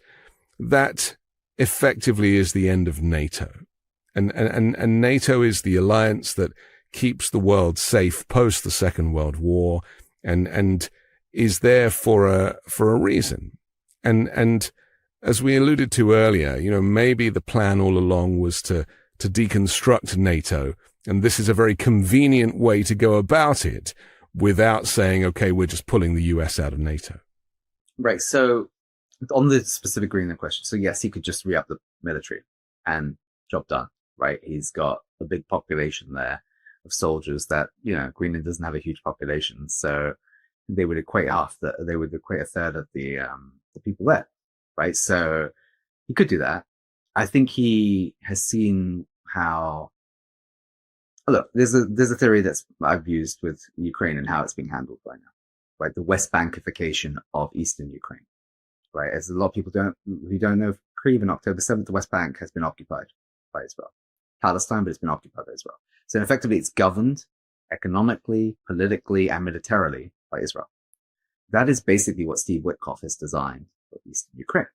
that effectively is the end of NATO. And NATO is the alliance that keeps the world safe post the Second World War and is there for a reason. And as we alluded to earlier, maybe the plan all along was to deconstruct NATO. And this is a very convenient way to go about it without saying, okay, we're just pulling the US out of NATO. Right. So on the specific Greenland question, so yes, he could just re-up the military and job done, right? He's got a big population there of soldiers that, Greenland doesn't have a huge population. So they would equate a third of the people there, right? So he could do that. I think he has seen how, look, there's a theory that's I've used with Ukraine and how it's being handled right now, right? The West Bankification of Eastern Ukraine, right? As a lot of people who don't know, even October 7th, the West Bank has been occupied by Israel. Palestine, but it's been occupied by Israel. So effectively, it's governed economically, politically, and militarily by Israel. That is basically what Steve Witkoff has designed for Eastern Ukraine.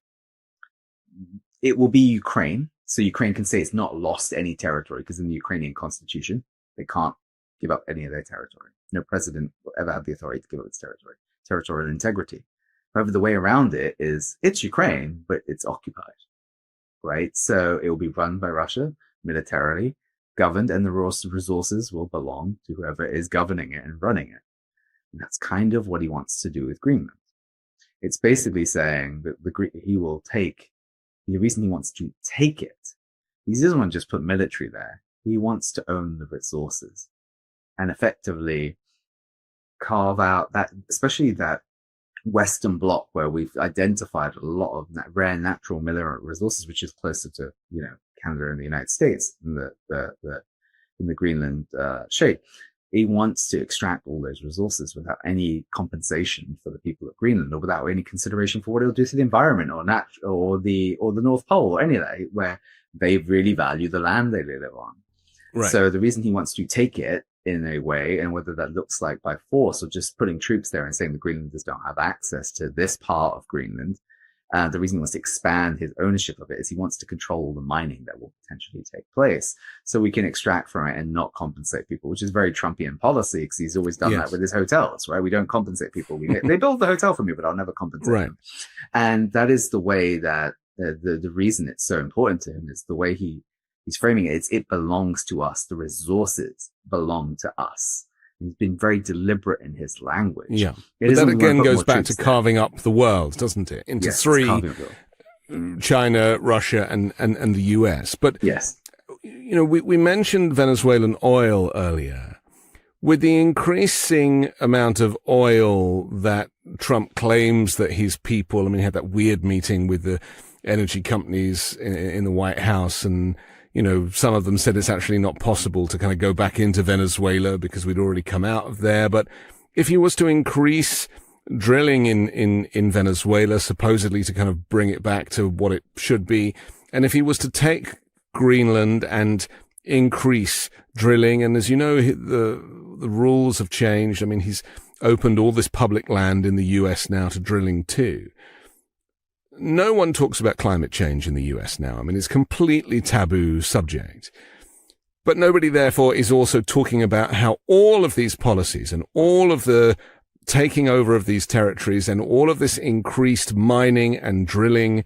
It will be Ukraine. So Ukraine can say it's not lost any territory, because in the Ukrainian constitution, they can't give up any of their territory. No president will ever have the authority to give up its territory, territorial integrity. However, the way around it is it's Ukraine, but it's occupied, right? So it will be run by Russia militarily, governed, and the resources will belong to whoever is governing it and running it. And that's kind of what he wants to do with Greenland. It's basically saying that the reason he wants to take it, he doesn't want to just put military there. He wants to own the resources and effectively carve out that, especially that Western bloc where we've identified a lot of rare natural mineral resources, which is closer to, Canada and the United States in the Greenland shape. He wants to extract all those resources without any compensation for the people of Greenland, or without any consideration for what it'll do to the environment or the North Pole or any of that, where they really value the land they live on. Right. So the reason he wants to take it in a way, and whether that looks like by force or just putting troops there and saying the Greenlanders don't have access to this part of Greenland, The reason he wants to expand his ownership of it is he wants to control the mining that will potentially take place, so we can extract from it and not compensate people, which is very Trumpian policy, because he's always done that with his hotels, right? We don't compensate people. They build the hotel for me, but I'll never compensate them. And that is the way that the reason it's so important to him is the way he's framing it. It belongs to us. The resources belong to us. He's been very deliberate in his language. Yeah. But that again goes back to carving up the world, doesn't it? Into three, China, Russia, and the US. But, you know, we mentioned Venezuelan oil earlier. With the increasing amount of oil that Trump claims that his people, I mean, he had that weird meeting with the energy companies in the White House, and you know, some of them said it's actually not possible to kind of go back into Venezuela because we'd already come out of there. But if he was to increase drilling in Venezuela, supposedly to kind of bring it back to what it should be, and if he was to take Greenland and increase drilling, and as you know, the rules have changed. I mean, he's opened all this public land in the US now to drilling too. No one talks about climate change in the US now. I mean, it's a completely taboo subject. But nobody, therefore, is also talking about how all of these policies and all of the taking over of these territories and all of this increased mining and drilling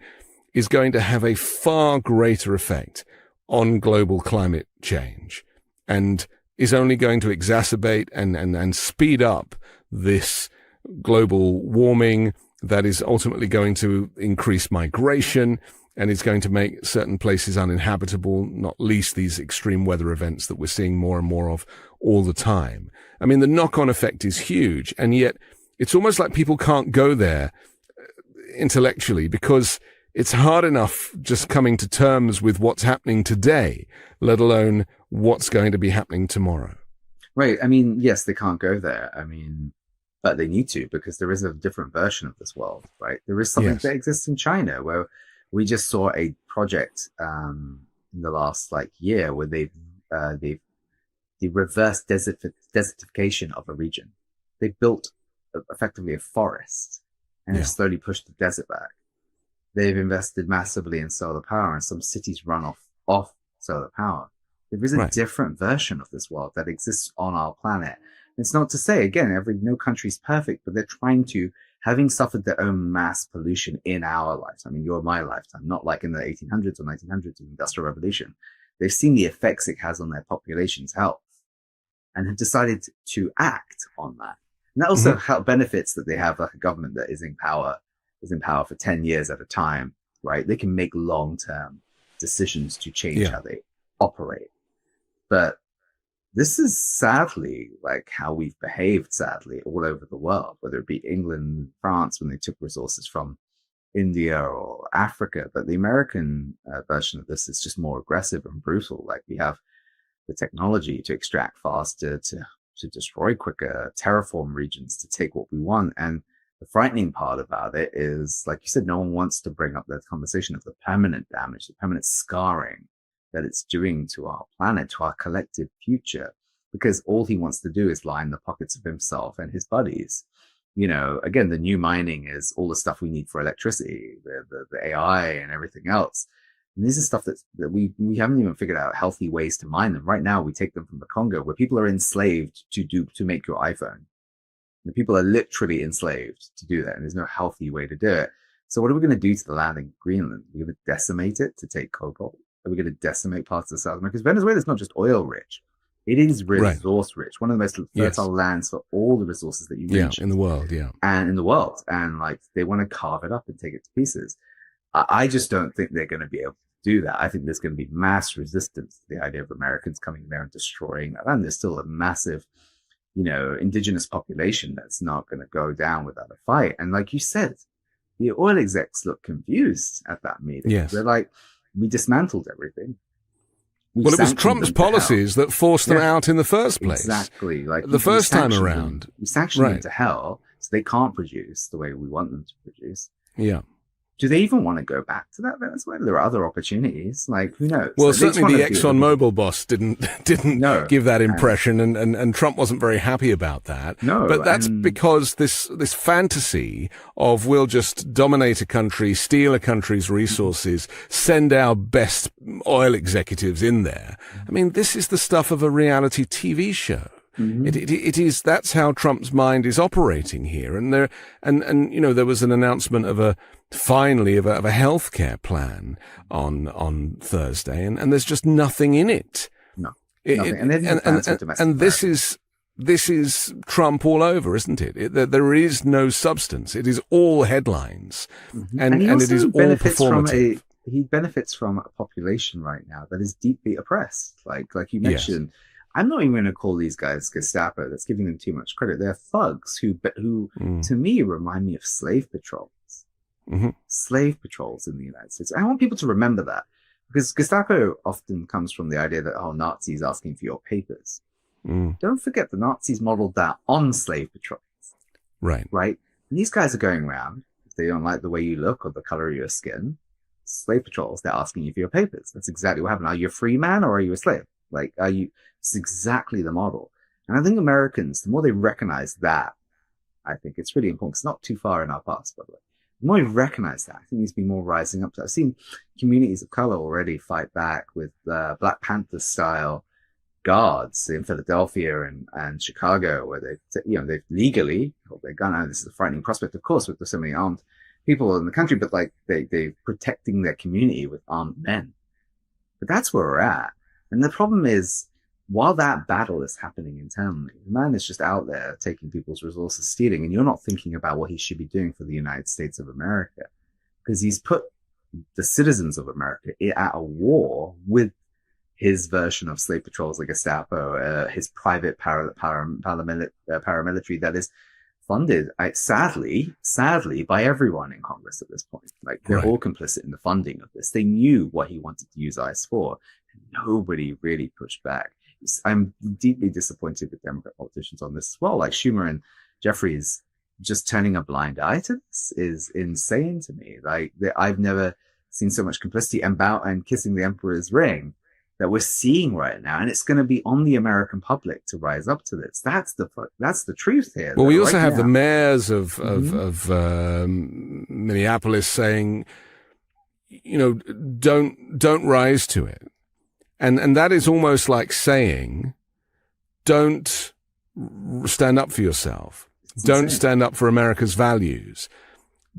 is going to have a far greater effect on global climate change and is only going to exacerbate and speed up this global warming that is ultimately going to increase migration and is going to make certain places uninhabitable, not least these extreme weather events that we're seeing more and more of all the time. I mean, the knock-on effect is huge, and yet it's almost like people can't go there intellectually because it's hard enough just coming to terms with what's happening today, let alone what's going to be happening tomorrow. Right. I mean, yes, they can't go there. I mean, but they need to, because there is a different version of this world, right? There is something that exists in China where we just saw a project in the last year where they've reversed desertification of a region. They built effectively a forest and have slowly pushed the desert back. They've invested massively in solar power, and some cities run off solar power. There is a different version of this world that exists on our planet. It's not to say, again, no country is perfect, but they're trying to, having suffered their own mass pollution in our lifetime, in your and my lifetime, not like in the 1800s or 1900s, the Industrial Revolution. They've seen the effects it has on their population's health and have decided to act on that. And that also benefits that they have a government that is in power for 10 years at a time, right? They can make long-term decisions to change how they operate. But this is sadly how we've behaved, sadly, all over the world, whether it be England, France, when they took resources from India or Africa. But the American version of this is just more aggressive and brutal. We have the technology to extract faster, to destroy quicker, terraform regions to take what we want. And the frightening part about it is, like you said, no one wants to bring up that conversation of the permanent damage, the permanent scarring that it's doing to our planet, to our collective future, because all he wants to do is line the pockets of himself and his buddies. You know, again, the new mining is all the stuff we need for electricity, the AI and everything else. And this is stuff that we haven't even figured out healthy ways to mine them. Right now, we take them from the Congo, where people are enslaved to make your iPhone. The people are literally enslaved to do that, and there's no healthy way to do it. So what are we going to do to the land in Greenland? Are we going to decimate it to take cobalt? Are we going to decimate parts of South America? Because Venezuela is not just oil rich. It is resource rich. One of the most fertile lands for all the resources that you mentioned. In the world, And in the world. And they want to carve it up and take it to pieces. I just don't think they're going to be able to do that. I think there's going to be mass resistance to the idea of Americans coming there and destroying that land. There's still a massive, indigenous population that's not going to go down without a fight. And like you said, the oil execs look confused at that meeting. Yes. They're like, we dismantled everything. Well, it was Trump's policies that forced them out in the first place. Exactly. The first time around. We sanctioned them to hell, so they can't produce the way we want them to produce. Yeah. do they even want to go back to that Venezuela? There are other opportunities. Like, who knows? Well, Like, certainly the ExxonMobil boss didn't give that impression, and Trump wasn't very happy about that. No, but that's because this fantasy of we'll just dominate a country, steal a country's resources, send our best oil executives in there. I mean, this is the stuff of a reality TV show. Mm-hmm. It is, that's how Trump's mind is operating here. And there was an announcement of a healthcare plan on Thursday, and there's just nothing in it. No, nothing. And this is Trump all over, isn't it? There is no substance. It is all headlines, mm-hmm. and it is all performative. He benefits from a population right now that is deeply oppressed. Like you mentioned. Yes. I'm not even going to call these guys Gestapo. That's giving them too much credit. They're thugs who to me, remind me of slave patrols. Mm-hmm. Slave patrols in the United States. I want people to remember that, because Gestapo often comes from the idea that, Nazis asking for your papers. Don't forget the Nazis modeled that on slave patrols. Right. And these guys are going around. If they don't like the way you look or the color of your skin, slave patrols, they're asking you for your papers. That's exactly what happened. Are you a free man or are you a slave? It's exactly the model. And I think Americans, the more they recognize that, I think it's really important. It's not too far in our past, by the way. The more we recognize that, I think needs to be more rising up to. I've seen communities of color already fight back with Black Panther style guards in Philadelphia and Chicago, where they've legally held their gun out. This is a frightening prospect, of course, with so many armed people in the country, but they're protecting their community with armed men. But that's where we're at. And the problem is, while that battle is happening internally, the man is just out there taking people's resources, stealing, and you're not thinking about what he should be doing for the United States of America, because he's put the citizens of America at a war with his version of slave patrols, like Gestapo, his private paramilitary that is funded, sadly, by everyone in Congress at this point. Like, they're all complicit in the funding of this. They knew what he wanted to use ICE for, and nobody really pushed back. I'm deeply disappointed with Democrat politicians on this as well. Like Schumer and Jeffries just turning a blind eye to this is insane to me. Like, I've never seen so much complicity and kissing the emperor's ring that we're seeing right now, and it's going to be on the American public to rise up to this. That's the truth here. Well, we also have the mayors of Minneapolis saying, don't rise to it. And that is almost like saying, don't stand up for yourself. Don't stand up for America's values.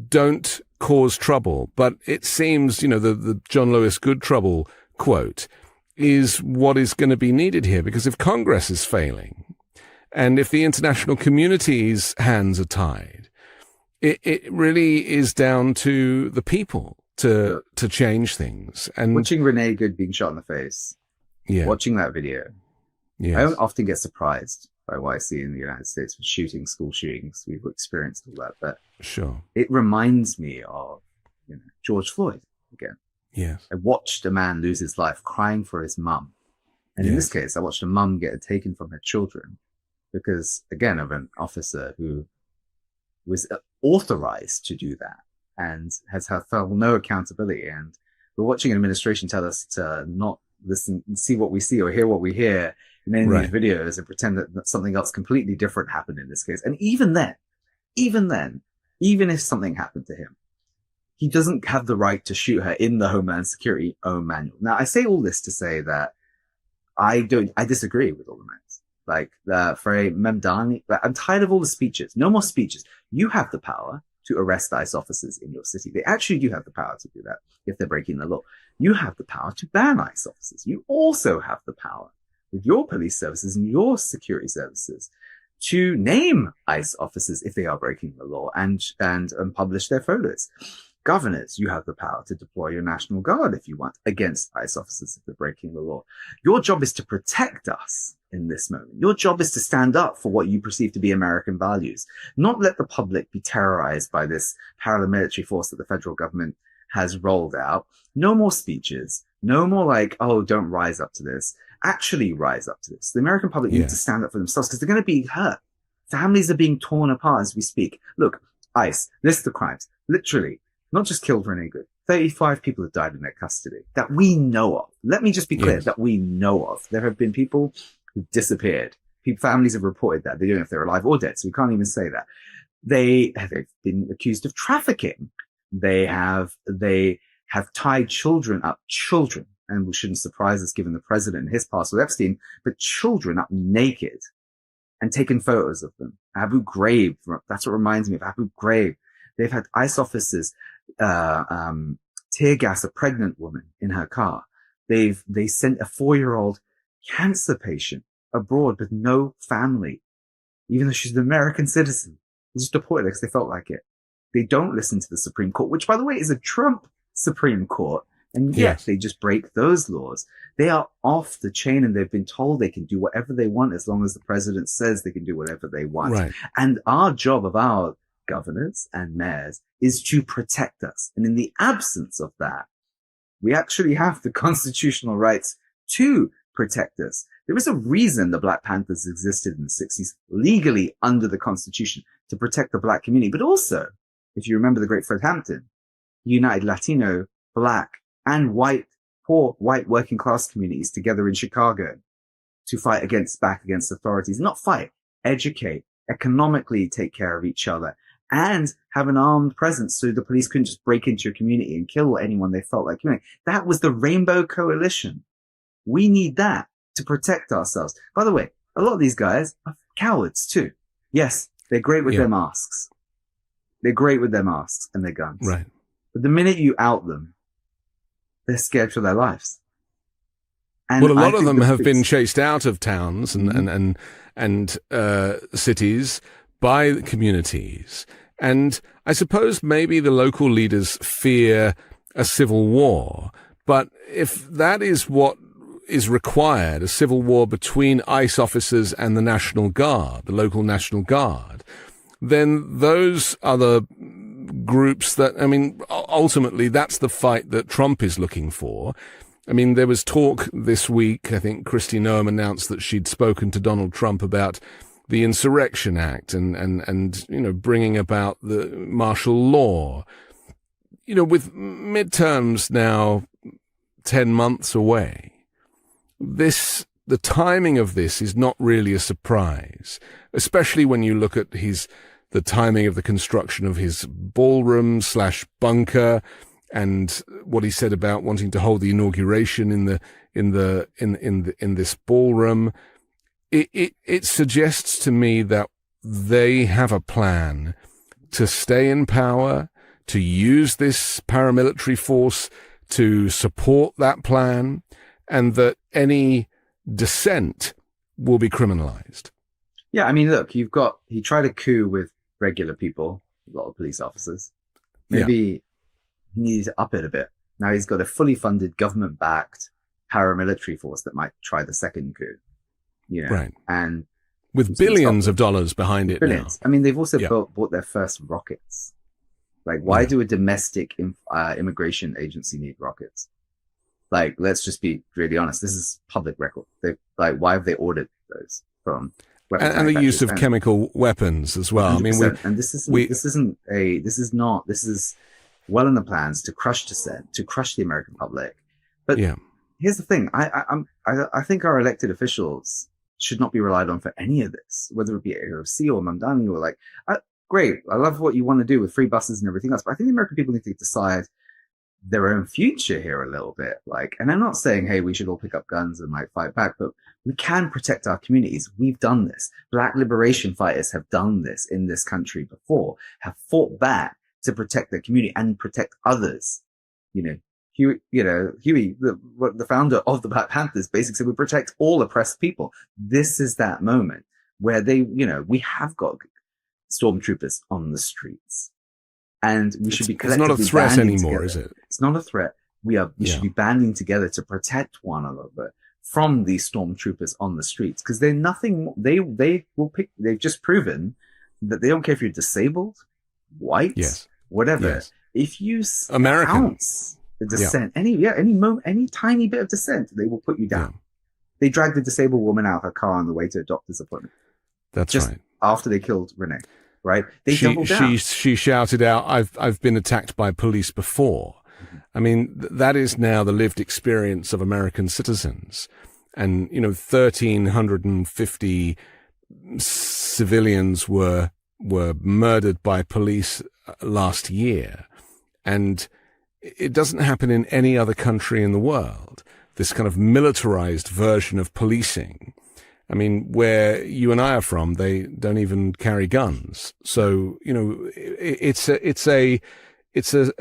Don't cause trouble. But it seems, the John Lewis Good Trouble quote is what is going to be needed here, because if Congress is failing and if the international community's hands are tied, it really is down to the people to change things. And watching Renee Good being shot in the face, watching that video, I don't often get surprised by what I see in the United States with school shootings. We've experienced all that, but sure, it reminds me of George Floyd again. Yes, I watched a man lose his life crying for his mum, and in this case, I watched a mum get it taken from her children because, again, of an officer who was authorized to do that and has felt no accountability. And we're watching an administration tell us to not listen and see what we see or hear what we hear in any of these videos and pretend that something else completely different happened in this case. And even then, even if something happened to him, he doesn't have the right to shoot her in the Homeland Security own manual. Now, I say all this to say that I disagree with all the men. Like, for a Memdani, I'm tired of all the speeches. No more speeches. You have the power to arrest ICE officers in your city. They actually do have the power to do that if they're breaking the law. You have the power to ban ICE officers. You also have the power with your police services and your security services to name ICE officers if they are breaking the law and publish their photos. Governors, you have the power to deploy your National Guard if you want against ICE officers if they're breaking the law. Your job is to protect us in this moment. Your job is to stand up for what you perceive to be American values, not let the public be terrorized by this paramilitary force that the federal government has rolled out. No more speeches. No more like, oh, don't rise up to this. Actually rise up to this. The American public need to stand up for themselves because they're going to be hurt. Families are being torn apart as we speak. Look, ICE, list the crimes. Literally, not just killed Renee Good. 35 people have died in their custody that we know of. Let me just be clear, that we know of. There have been people who disappeared. Families have reported that. They don't know if they're alive or dead, so we can't even say that. They've been accused of trafficking. They have tied children up, and we shouldn't surprise us given the president and his past with Epstein, but children up naked and taken photos of them. Abu Ghraib, that's what reminds me of Abu Ghraib. They've had ICE officers tear gas a pregnant woman in her car. They sent a 4-year-old cancer patient abroad with no family, even though she's an American citizen. They just deported her because they felt like it. They don't listen to the Supreme Court, which, by the way, is a Trump Supreme Court. And yet they just break those laws. They are off the chain, and they've been told they can do whatever they want as long as the president says they can do whatever they want. Right. And our job of our governors and mayors is to protect us. And in the absence of that, we actually have the constitutional rights to protect us. There is a reason the Black Panthers existed in the 60s legally under the Constitution to protect the Black community. But also, if you remember the great Fred Hampton, he united Latino, Black, and poor white working class communities together in Chicago to fight back against authorities. Not fight, educate, economically take care of each other, and have an armed presence so the police couldn't just break into your community and kill anyone they felt like killing. That was the Rainbow Coalition. We need that to protect ourselves. By the way, a lot of these guys are cowards too. Yes, they're great with their masks. They're great with their masks and their guns. Right. But the minute you out them, they're scared for their lives. And well, a lot of them have been chased out of towns and cities by communities. And I suppose maybe the local leaders fear a civil war. But if that is what is required, a civil war between ICE officers and the National Guard, the local National Guard, then those other groups that, I mean, ultimately that's the fight that Trump is looking for. I mean, there was talk this week, I think Kristi Noem announced that she'd spoken to Donald Trump about the Insurrection Act and you know, bringing about the martial law. You know, with midterms now 10 months away, the timing of this is not really a surprise, especially when you look at the timing of the construction of his ballroom / bunker, and what he said about wanting to hold the inauguration in this ballroom. It suggests to me that they have a plan to stay in power, to use this paramilitary force to support that plan, and that any dissent will be criminalized. Yeah, I mean, look, he tried a coup with regular people, a lot of police officers. Maybe he needed to up it a bit. Now he's got a fully funded, government-backed paramilitary force that might try the second coup. You know, right. And with billions of dollars behind it now. I mean, they've also bought their first rockets. Like, why do a domestic immigration agency need rockets? Like, let's just be really honest. This is public record. Why have they ordered those from? And the use of chemical weapons as well. 100%. I mean, this is well in the plans to crush dissent, to crush the American public. But here's the thing. I think our elected officials should not be relied on for any of this, whether it be AOC or Mamdani or great. I love what you want to do with free buses and everything else, but I think the American people need to decide their own future here a little bit. And I'm not saying, hey, we should all pick up guns and fight back, but we can protect our communities. We've done this. Black liberation fighters have done this in this country before, have fought back to protect their community and protect others. Huey, the founder of the Black Panthers, basically said we protect all oppressed people. This is that moment where we have got stormtroopers on the streets, and we should be collectively. It's not a threat anymore, together. Is it? It's not a threat. We should be banding together to protect one another from these stormtroopers on the streets, because they're nothing. They will pick. They've just proven that they don't care if you're disabled, white, whatever. Yes. If you American. ounce the dissent, any tiny bit of dissent, they will put you down. Yeah. They dragged a disabled woman out of her car on the way to a doctor's appointment. That's just right. After they killed Renee. right? They doubled down. She shouted out, I've been attacked by police before. I mean, that is now the lived experience of American citizens. And, 1,350 civilians were murdered by police last year. And it doesn't happen in any other country in the world. This kind of militarized version of policing. I mean, where you and I are from, they don't even carry guns. So, it's a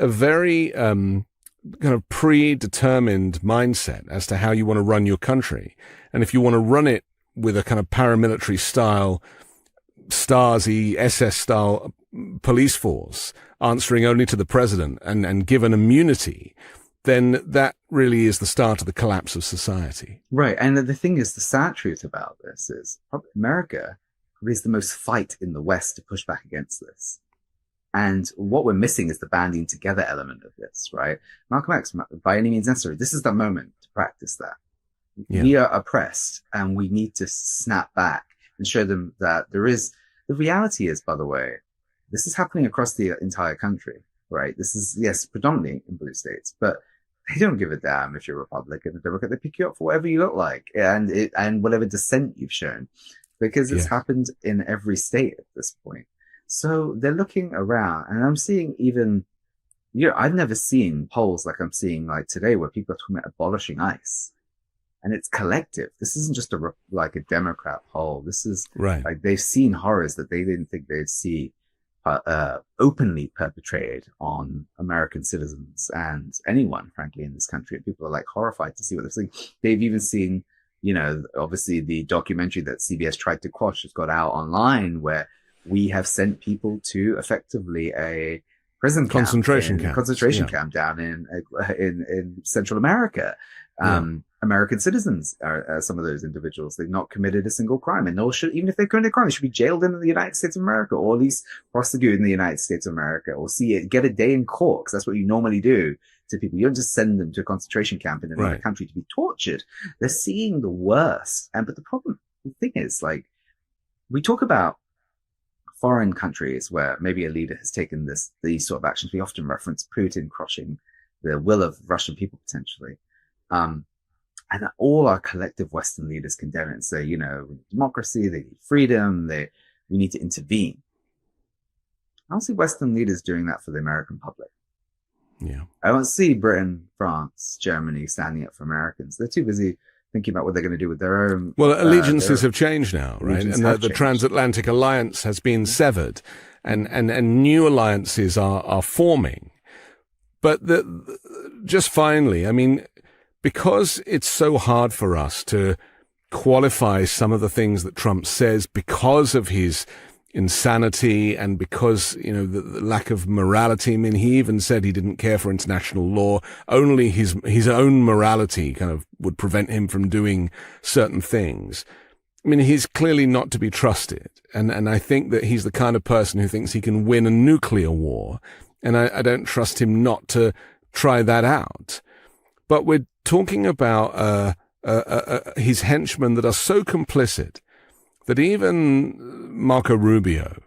very, kind of predetermined mindset as to how you want to run your country. And if you want to run it with a kind of paramilitary style, Stasi, SS style police force answering only to the president and given immunity, then that really is the start of the collapse of society. Right. And the thing is, the sad truth about this is America is the most fight in the West to push back against this. And what we're missing is the banding together element of this, right? Malcolm X, by any means necessary, this is the moment to practice that. Yeah. We are oppressed and we need to snap back and show them that the reality is, by the way, this is happening across the entire country, right? This is, yes, predominantly in blue states, but they don't give a damn if you're Republican or Democrat. They pick you up for whatever you look like and whatever dissent you've shown, because it's happened in every state at this point. So they're looking around, and I'm seeing even, I've never seen polls like I'm seeing like today where people are talking about abolishing ICE. And it's collective. This isn't just a Democrat poll. This is like they've seen horrors that they didn't think they'd see openly perpetrated on American citizens and anyone, frankly, in this country. People are like horrified to see what they're seeing. They've even seen, obviously the documentary that CBS tried to quash has got out online, where we have sent people to effectively a prison concentration camp down in Central America. American citizens are some of those individuals. They've not committed a single crime, and even if they've committed a crime, they should be jailed in the United States of America, or at least prosecuted in the United States of America, or get a day in court, because that's what you normally do to people. You don't just send them to a concentration camp in another country to be tortured. They're seeing the worst. But the thing is, like, we talk about foreign countries where maybe a leader has taken these sort of actions. We often reference Putin crushing the will of Russian people potentially. And all our collective Western leaders condemn it and say, we need democracy, they need freedom, we need to intervene. I don't see Western leaders doing that for the American public. Yeah. I don't see Britain, France, Germany standing up for Americans. They're too busy thinking about what they're going to do with their own. Well, allegiances have changed now, right? And the transatlantic alliance has been severed, and new alliances are forming. But just finally, I mean, because it's so hard for us to qualify some of the things that Trump says because of his insanity and because, the lack of morality. I mean, he even said he didn't care for international law. Only his own morality kind of would prevent him from doing certain things. I mean, he's clearly not to be trusted. And I think that he's the kind of person who thinks he can win a nuclear war. And I don't trust him not to try that out. But we're talking about his henchmen that are so complicit that even Marco Rubio,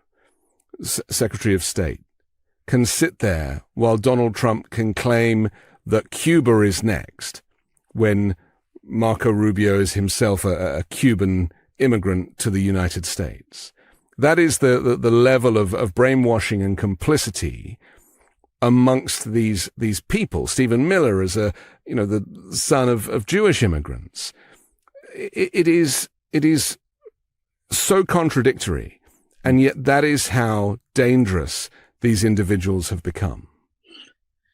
Secretary of State, can sit there while Donald Trump can claim that Cuba is next, when Marco Rubio is himself a Cuban immigrant to the United States. That is the level of brainwashing and complicity amongst these people. Stephen Miller is the son of Jewish immigrants. It is so contradictory, and yet that is how dangerous these individuals have become.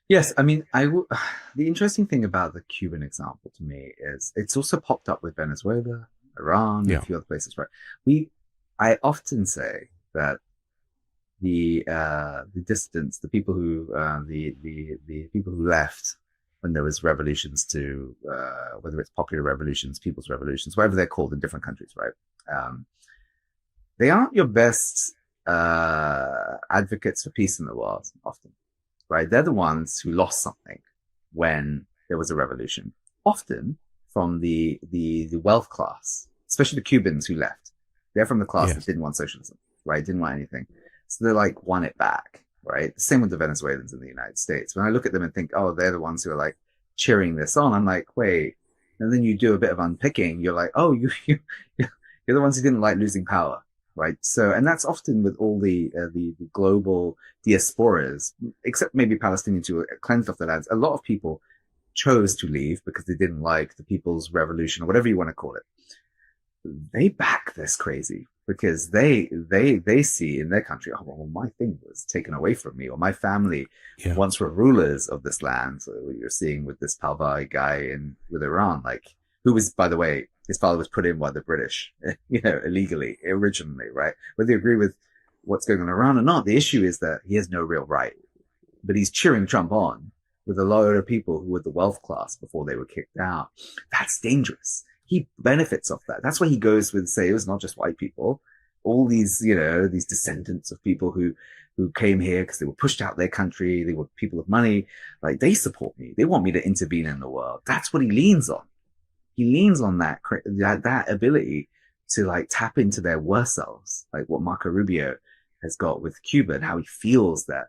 Yes, I mean, the interesting thing about the Cuban example to me is it's also popped up with Venezuela, Iran, and a few other places, right? I often say that the dissidents, the people who the people who left when there was revolutions to whether it's popular revolutions, people's revolutions, whatever they're called in different countries, right? They aren't your best advocates for peace in the world often, right? They're the ones who lost something when there was a revolution, often from the wealth class, especially the Cubans who left. They're from the class that didn't want socialism, right? Didn't want anything. So they're like, want it back, right? Same with the Venezuelans in the United States. When I look at them and think, oh, they're the ones who are like cheering this on, I'm like, wait. And then you do a bit of unpicking. You're like, oh, you're the ones who didn't like losing power, right? So, and that's often with all the global diasporas, except maybe Palestinians who cleansed off the lands. A lot of people chose to leave because they didn't like the People's Revolution or whatever you want to call it. They back this crazy because they see in their country, oh, well, my thing was taken away from me, or my family once were rulers of this land. So what you're seeing with this Palvari guy with Iran, like, who was, by the way, his father was put in by the British, illegally, originally, right? Whether you agree with what's going on in Iran or not, the issue is that he has no real right. But he's cheering Trump on with a lot of people who were the wealth class before they were kicked out. That's dangerous. He benefits off that. That's why he goes with, say, it was not just white people, all these, these descendants of people who came here because they were pushed out their country. They were people of money. Like, they support me. They want me to intervene in the world. That's what he leans on. He leans on that ability to like tap into their worst selves, like what Marco Rubio has got with Cuba, and how he feels that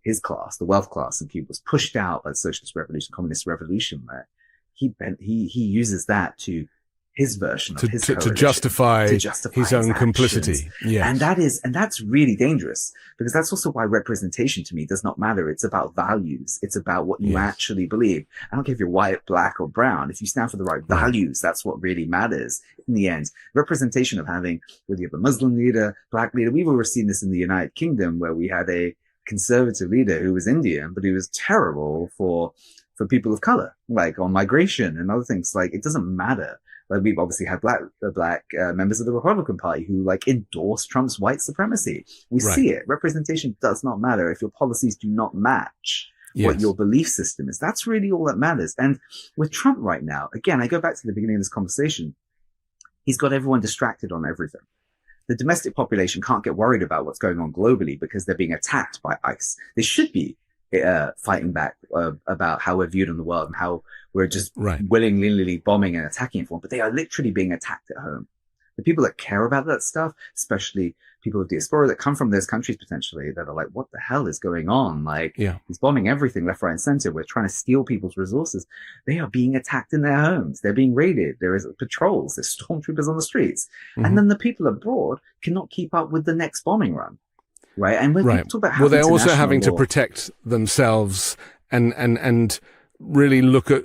his class, the wealth class in Cuba, was pushed out by the socialist revolution, communist revolution. There, he uses that to his version of his to justify his own complicity. Yeah, and that's really dangerous, because that's also why representation to me does not matter. It's about values. It's about what you actually believe. I don't care if you're white, black, or brown. If you stand for the right values, that's what really matters in the end. Representation of having, whether you have a Muslim leader, black leader. We've already seen this in the United Kingdom, where we had a conservative leader who was Indian, but he was terrible for people of color, like on migration and other things. Like, it doesn't matter. Like, we've obviously had black members of the Republican Party who like endorse Trump's white supremacy. We see it. Representation does not matter if your policies do not match what your belief system is. That's really all that matters. And with Trump right now, again, I go back to the beginning of this conversation. He's got everyone distracted on everything. The domestic population can't get worried about what's going on globally because they're being attacked by ICE. They should be fighting back about how we're viewed in the world and how we're just willingly bombing and attacking everyone, but they are literally being attacked at home. The people that care about that stuff, especially people of diaspora that come from those countries potentially, that are like, what the hell is going on? Like, he's bombing everything left, right, and center. We're trying to steal people's resources. They are being attacked in their homes. They're being raided. There is patrols. There's stormtroopers on the streets. And then the people abroad cannot keep up with the next bombing run. Right. And when we talk about how they're also having to protect themselves and really look at,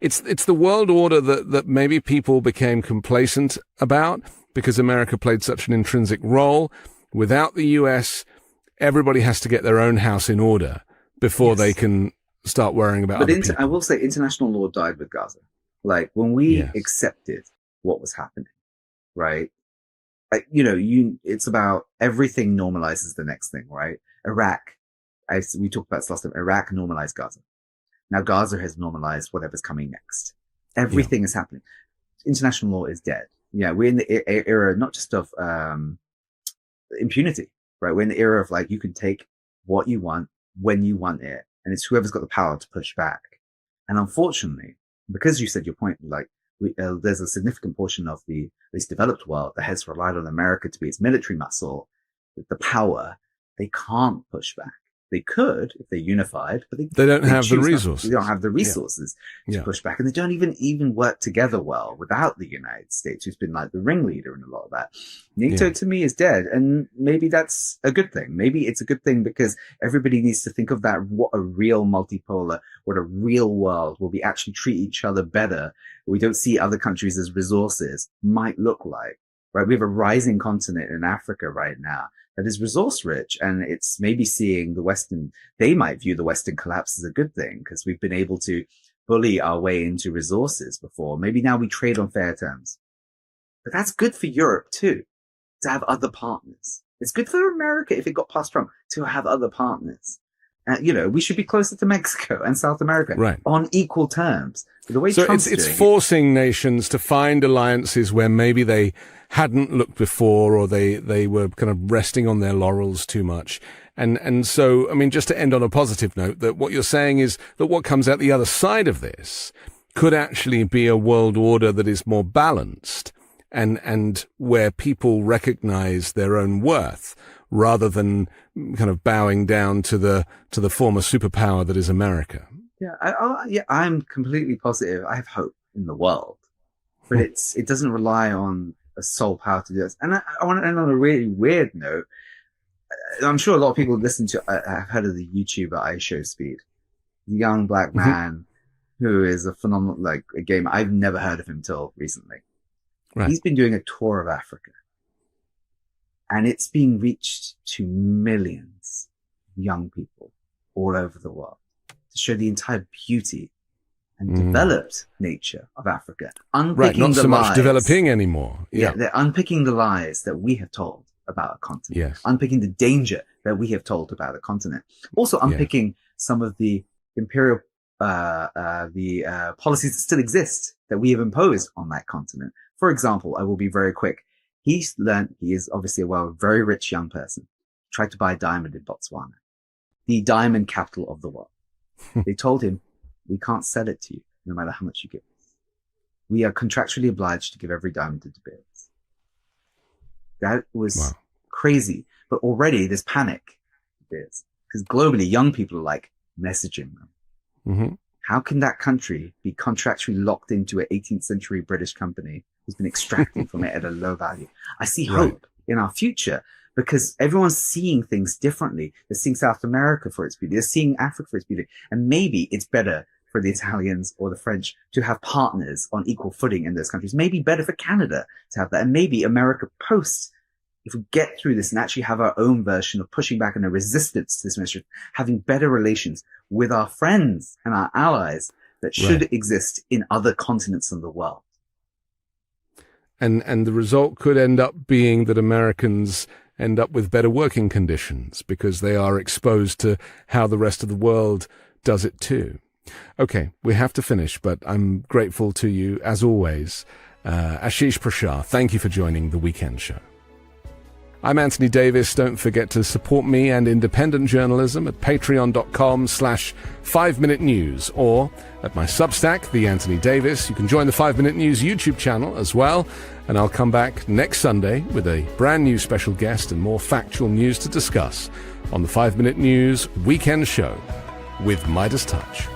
it's the world order that maybe people became complacent about because America played such an intrinsic role. Without the US, everybody has to get their own house in order before they can start worrying about other people. I will say international law died with Gaza. Like, when we accepted what was happening, right? It's about everything normalizes the next thing, right? Iraq, we talked about this last time. Iraq normalized Gaza. Now Gaza has normalized whatever's coming next. Everything is happening. International law is dead. Yeah, we're in the era not just of impunity, right? We're in the era of like, you can take what you want when you want it, and it's whoever's got the power to push back. And unfortunately, because you said your point, like, there's a significant portion of this developed world that has relied on America to be its military muscle, the power. They can't push back. They could if they're unified, but they don't have the resources. They don't have the resources to push back, and they don't even work together well without the United States, who's been like the ringleader in a lot of that. NATO to me is dead, and maybe that's a good thing. Maybe it's a good thing because everybody needs to think of that, what a real multipolar, what a real world where we actually treat each other better, we don't see other countries as resources, might look like. Right? We have a rising continent in Africa right now that is resource rich, and it's maybe seeing they might view the Western collapse as a good thing because we've been able to bully our way into resources before. Maybe now we trade on fair terms. But that's good for Europe too, to have other partners. It's good for America if it got past Trump to have other partners. We should be closer to Mexico and South America on equal terms. The way it's forcing nations to find alliances where maybe they hadn't looked before, or they were kind of resting on their laurels too much. And so, I mean, just to end on a positive note, that what you're saying is that what comes out the other side of this could actually be a world order that is more balanced and where people recognize their own worth rather than kind of bowing down to the former superpower that is America. Yeah, I'm completely positive. I have hope in the world, but it doesn't rely on a sole power to do this. And I want to end on a really weird note. I'm sure a lot of people listen to, I've heard of the YouTuber iShowSpeed, the young black man who is a phenomenal, like a gamer. I've never heard of him till recently. Right. He's been doing a tour of Africa, and it's being reached to millions of young people all over the world to show the entire beauty and developed nature of Africa. Right, not so much developing anymore. Yeah, they're unpicking the lies that we have told about a continent, unpicking the danger that we have told about a continent, also unpicking some of the imperial policies that still exist that we have imposed on that continent. For example, I will be very quick. He is obviously a very rich young person, tried to buy a diamond in Botswana, the diamond capital of the world. They told him, we can't sell it to you no matter how much you give us. We are contractually obliged to give every diamond to De Beers. That was crazy. But already there's panic, because globally young people are like messaging them. How can that country be contractually locked into an 18th century British company who's been extracting from it at a low value? I see hope in our future because everyone's seeing things differently. They're seeing South America for its beauty. They're seeing Africa for its beauty. And maybe it's better for the Italians or the French to have partners on equal footing in those countries. Maybe better for Canada to have that. And maybe America post, if we get through this and actually have our own version of pushing back and a resistance to this mission, having better relations with our friends and our allies that should exist in other continents in the world. And the result could end up being that Americans end up with better working conditions because they are exposed to how the rest of the world does it too. Okay, we have to finish, but I'm grateful to you as always. Ashish Prashar, thank you for joining The Weekend Show. I'm Anthony Davis. Don't forget to support me and independent journalism at patreon.com/5minutenews or at my Substack, The Anthony Davis. You can join the 5 Minute News YouTube channel as well. And I'll come back next Sunday with a brand new special guest and more factual news to discuss on the 5 Minute News Weekend Show with Midas Touch.